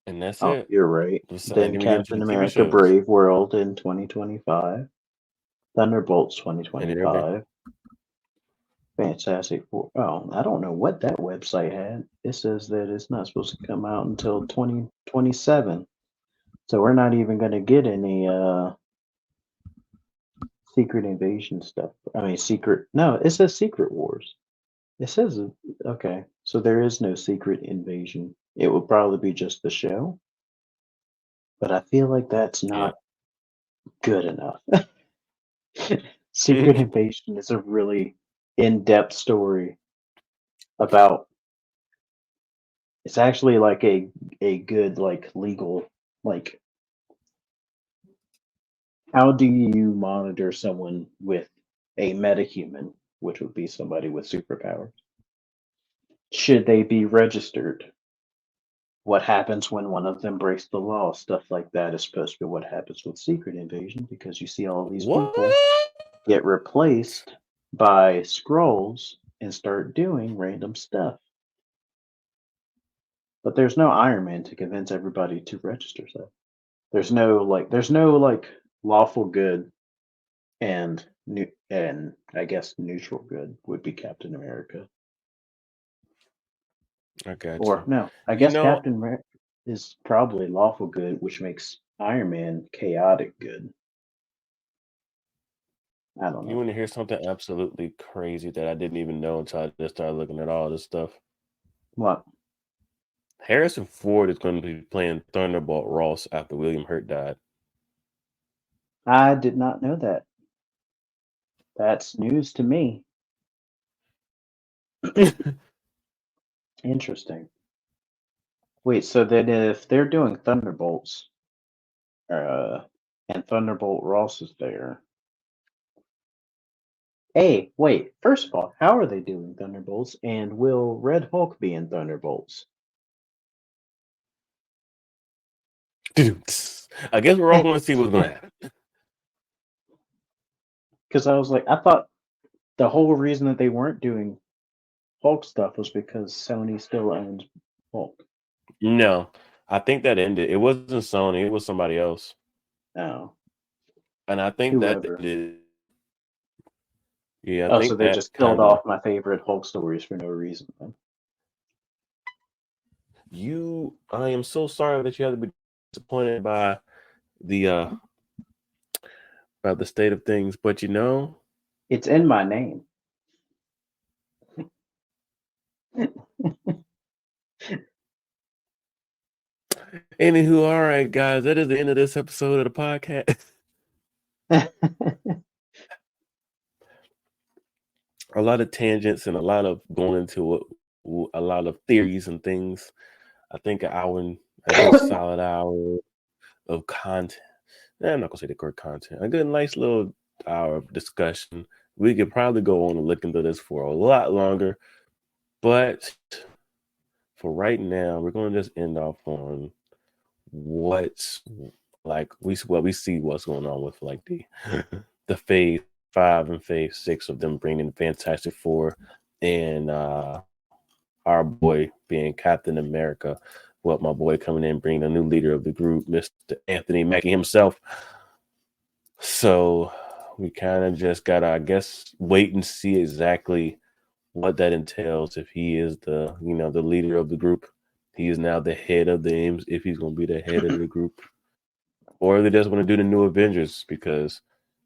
And that's Oh, it. you're right. And Then then we get into Captain the TV America shows. Brave World in 2025. Thunderbolts And then everybody, 2025. Fantastic Four. Oh, I don't know what that website had. It says that it's not supposed to come out until 2027. So we're not even going to get any Secret Invasion stuff. I mean, Secret. No, it says Secret Wars. It says, okay, so there is no Secret Invasion. It would probably be just the show, but I feel like that's yeah. not good enough. Secret Invasion is a really in-depth story about. It's actually like a good like legal, like, how do you monitor someone with a metahuman, which would be somebody with superpowers? Should they be registered? What happens when one of them breaks the law? Stuff like that is supposed to be what happens with Secret Invasion, because you see all these What? people get replaced by scrolls and start doing random stuff. But there's no Iron Man to convince everybody to register. So there's no like lawful good and and I guess neutral good would be Captain America. I got Or you. no, I You guess know, Captain America is probably lawful good, which makes Iron Man chaotic good. I don't You know. want to hear something absolutely crazy that I didn't even know until I just started looking at all this stuff? What? Harrison Ford is going to be playing Thunderbolt Ross after William Hurt died. I did not know that. That's news to me. Interesting. Wait, so then if they're doing Thunderbolts, uh, and Thunderbolt Ross is there. Hey, wait. First of all, how are they doing Thunderbolts? And will Red Hulk be in Thunderbolts? I guess we're all going to see what's going to happen. Because I was like, I thought the whole reason that they weren't doing Hulk stuff was because Sony still owns Hulk. No, I think that ended. It wasn't Sony. It was somebody else. Oh, And I think that whoever. ended. Yeah, I Oh, so think they that just killed kind of. off my favorite Hulk stories for no reason. Then. I am so sorry that you had to be disappointed the uh by the state of things, but It's in my name. anywho, all right, guys, that is the end of this episode of the podcast. A lot of tangents and a lot of going into a lot of theories and things. I think a good solid hour of content. I'm not gonna say the correct content. A good, nice little hour of discussion. We could probably go on and look into this for a lot longer, but for right now, we're gonna just end off on what's like we see what's going on with like the phase 5 and phase 6 of them bringing Fantastic Four and our boy being Captain America. What my boy coming in bringing a new leader of the group, Mr. Anthony Mackie himself. So we kind of just gotta, I guess, wait and see exactly what that entails. If he is the leader of the group, he is now the head of the Ames. If he's gonna be the head of the group, or they just want to do the new Avengers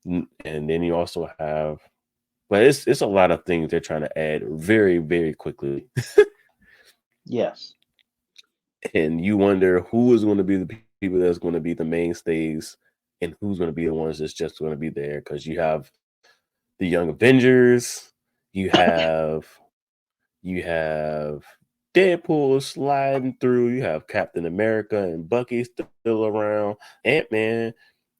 and then you also have, but it's a lot of things they're trying to add very, very quickly. Yes. And you wonder who is going to be the people that's going to be the mainstays and who's going to be the ones that's just going to be there, because you have the Young Avengers, you have you have Deadpool sliding through, you have Captain America and Bucky still around, Ant-Man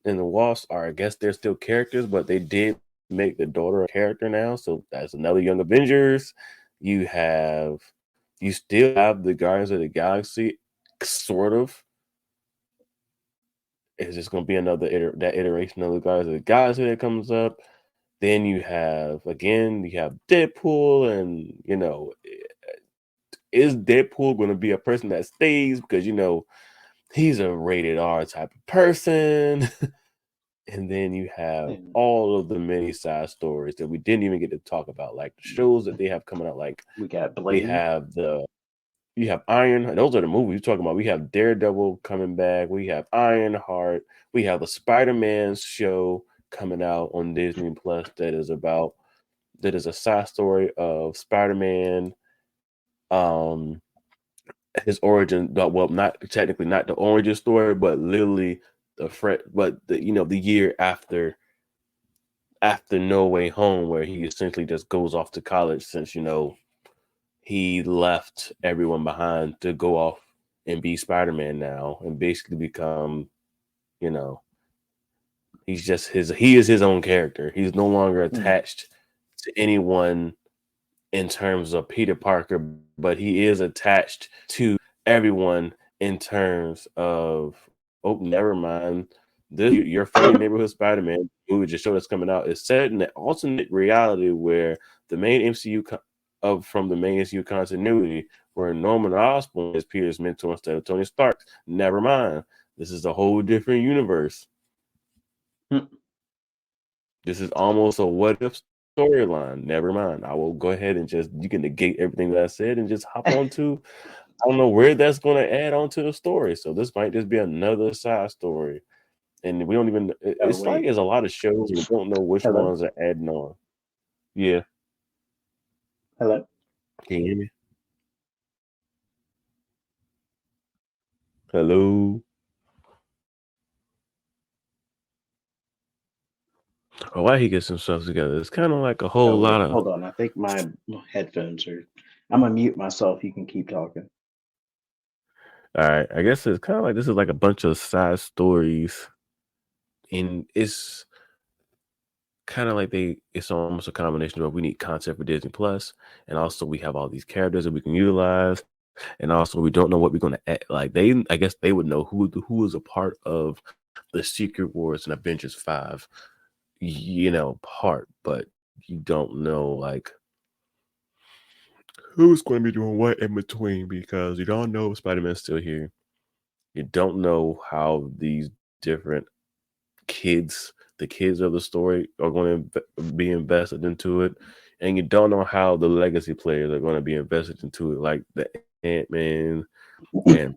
and the Wasp are, I guess they're still characters, but they did make the daughter a character now, so that's another Young Avengers. You still have the Guardians of the Galaxy, sort of. It's just going to be another iteration of the Guardians of the Galaxy that comes up. Then you have Deadpool, and is Deadpool going to be a person that stays, because he's a rated R type of person. And then you have And all of the many side stories that we didn't even get to talk about, like the shows that they have coming out. Like we got they Blade. have you have Iron. Those are the movies you're talking about. We have Daredevil coming back. We have Ironheart. We have the Spider-Man show coming out on Disney Plus that is a side story of Spider-Man, um, his origin. Well, not technically not the origin story, but literally the year after No Way Home, where he essentially just goes off to college, since he left everyone behind to go off and be Spider-Man now, and basically become, you know, he is his own character. He's no longer attached to anyone in terms of Peter Parker, but he is attached to everyone in terms of, oh, never mind. Your friendly neighborhood Spider-Man movie just showed us coming out is set in an alternate reality where the main from the main MCU continuity, where Norman Osborn is Peter's mentor instead of Tony Stark. Never mind. This is a whole different universe. This is almost a what if storyline. Never mind. I will go ahead and you can negate everything that I said and just hop on to, I don't know where that's going to add on to the story. So this might just be another side story. and we don't even. Oh It's like wait, there's a lot of shows and we don't know which hello, ones are adding on. Yeah, hello. can you hear me? Hello. Oh, why he gets himself together? It's kind of like a Oh whole lot wait, of. hold on. I think my headphones are. I'm gonna mute myself. You can keep talking. All right, I guess it's kind of like this is like a bunch of side stories, and it's kind of like it's almost a combination of we need content for Disney Plus, and also we have all these characters that we can utilize, and also we don't know what we're going to add. Like I guess they would know who is a part of the Secret Wars and Avengers 5, part, but you don't know like who's going to be doing what in between because you don't know if Spider-Man's still here. You don't know how these different the kids of the story are going to be invested into it, and you don't know how the legacy players are going to be invested into it, like the Ant-Man and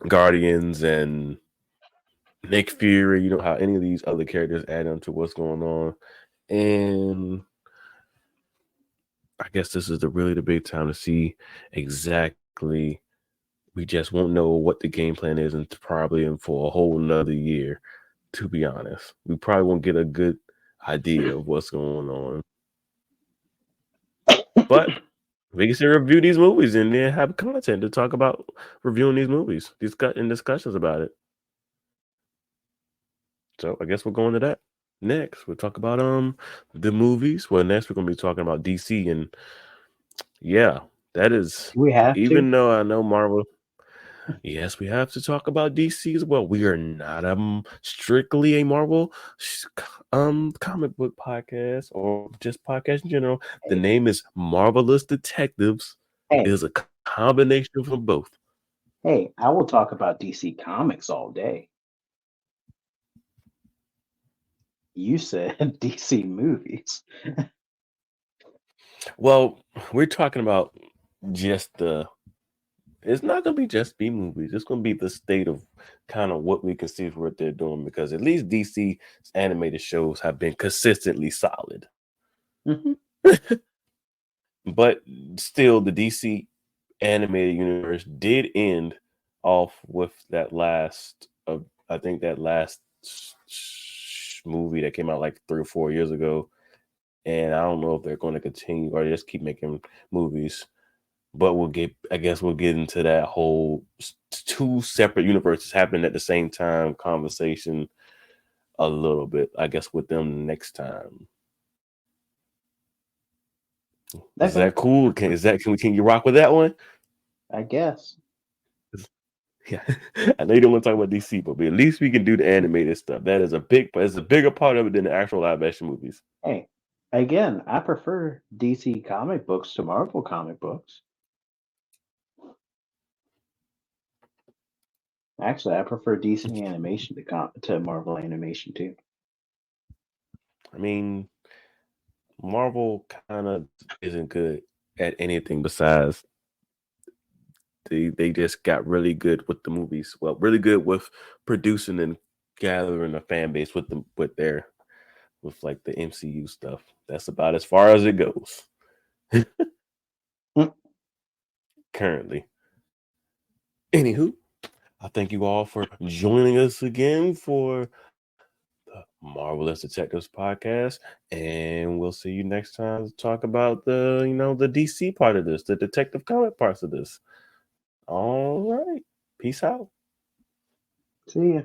Guardians and Nick Fury. You know how any of these other characters add on to what's going on, and I guess this is really the big time to see exactly. We just won't know what the game plan is, and probably for a whole nother year. To be honest, we probably won't get a good idea of what's going on. But we can still review these movies and then have content to talk about reviewing these movies, discussions about it. So I guess we're going to that next. We'll talk about the movies. Well, next we're gonna be talking about DC, and yeah, that is Do we have to? even though I know Marvel. Yes, we have to talk about DC as well. We are not strictly a Marvel comic book podcast or just podcast in general. The Hey, name is Marvelous Detectives. It hey, is a combination from both. hey! I will talk about DC Comics all day. You said DC movies. Well, we're talking about just the. It's not gonna be just B movies. It's gonna be the state of kind of what we can see for what they're doing because at least DC animated shows have been consistently solid. Hmm. But still, the DC animated universe did end off with that last I think that last movie that came out like 3 or 4 years ago, and I don't know if they're going to continue or just keep making movies. But I guess we'll get into that whole two separate universes happening at the same time conversation a little bit. I guess with them next time. Is Okay, that cool? Can you rock with that one? I guess. Yeah, I know you don't want to talk about DC, but at least we can do the animated stuff. That is it's a bigger part of it than the actual live action movies. Hey, again, I prefer DC comic books to Marvel comic books. Actually, I prefer DC animation to Marvel animation too. I mean, Marvel kind of isn't good at anything besides they just got really good with the movies. Well, really good with producing and gathering a fan base with like the MCU stuff. That's about as far as it goes Mm. currently. Anywho, I thank you all for joining us again for the Marvelous Detectives podcast, and we'll see you next time to talk about the DC part of this, the detective comic parts of this. All right, peace out. See ya.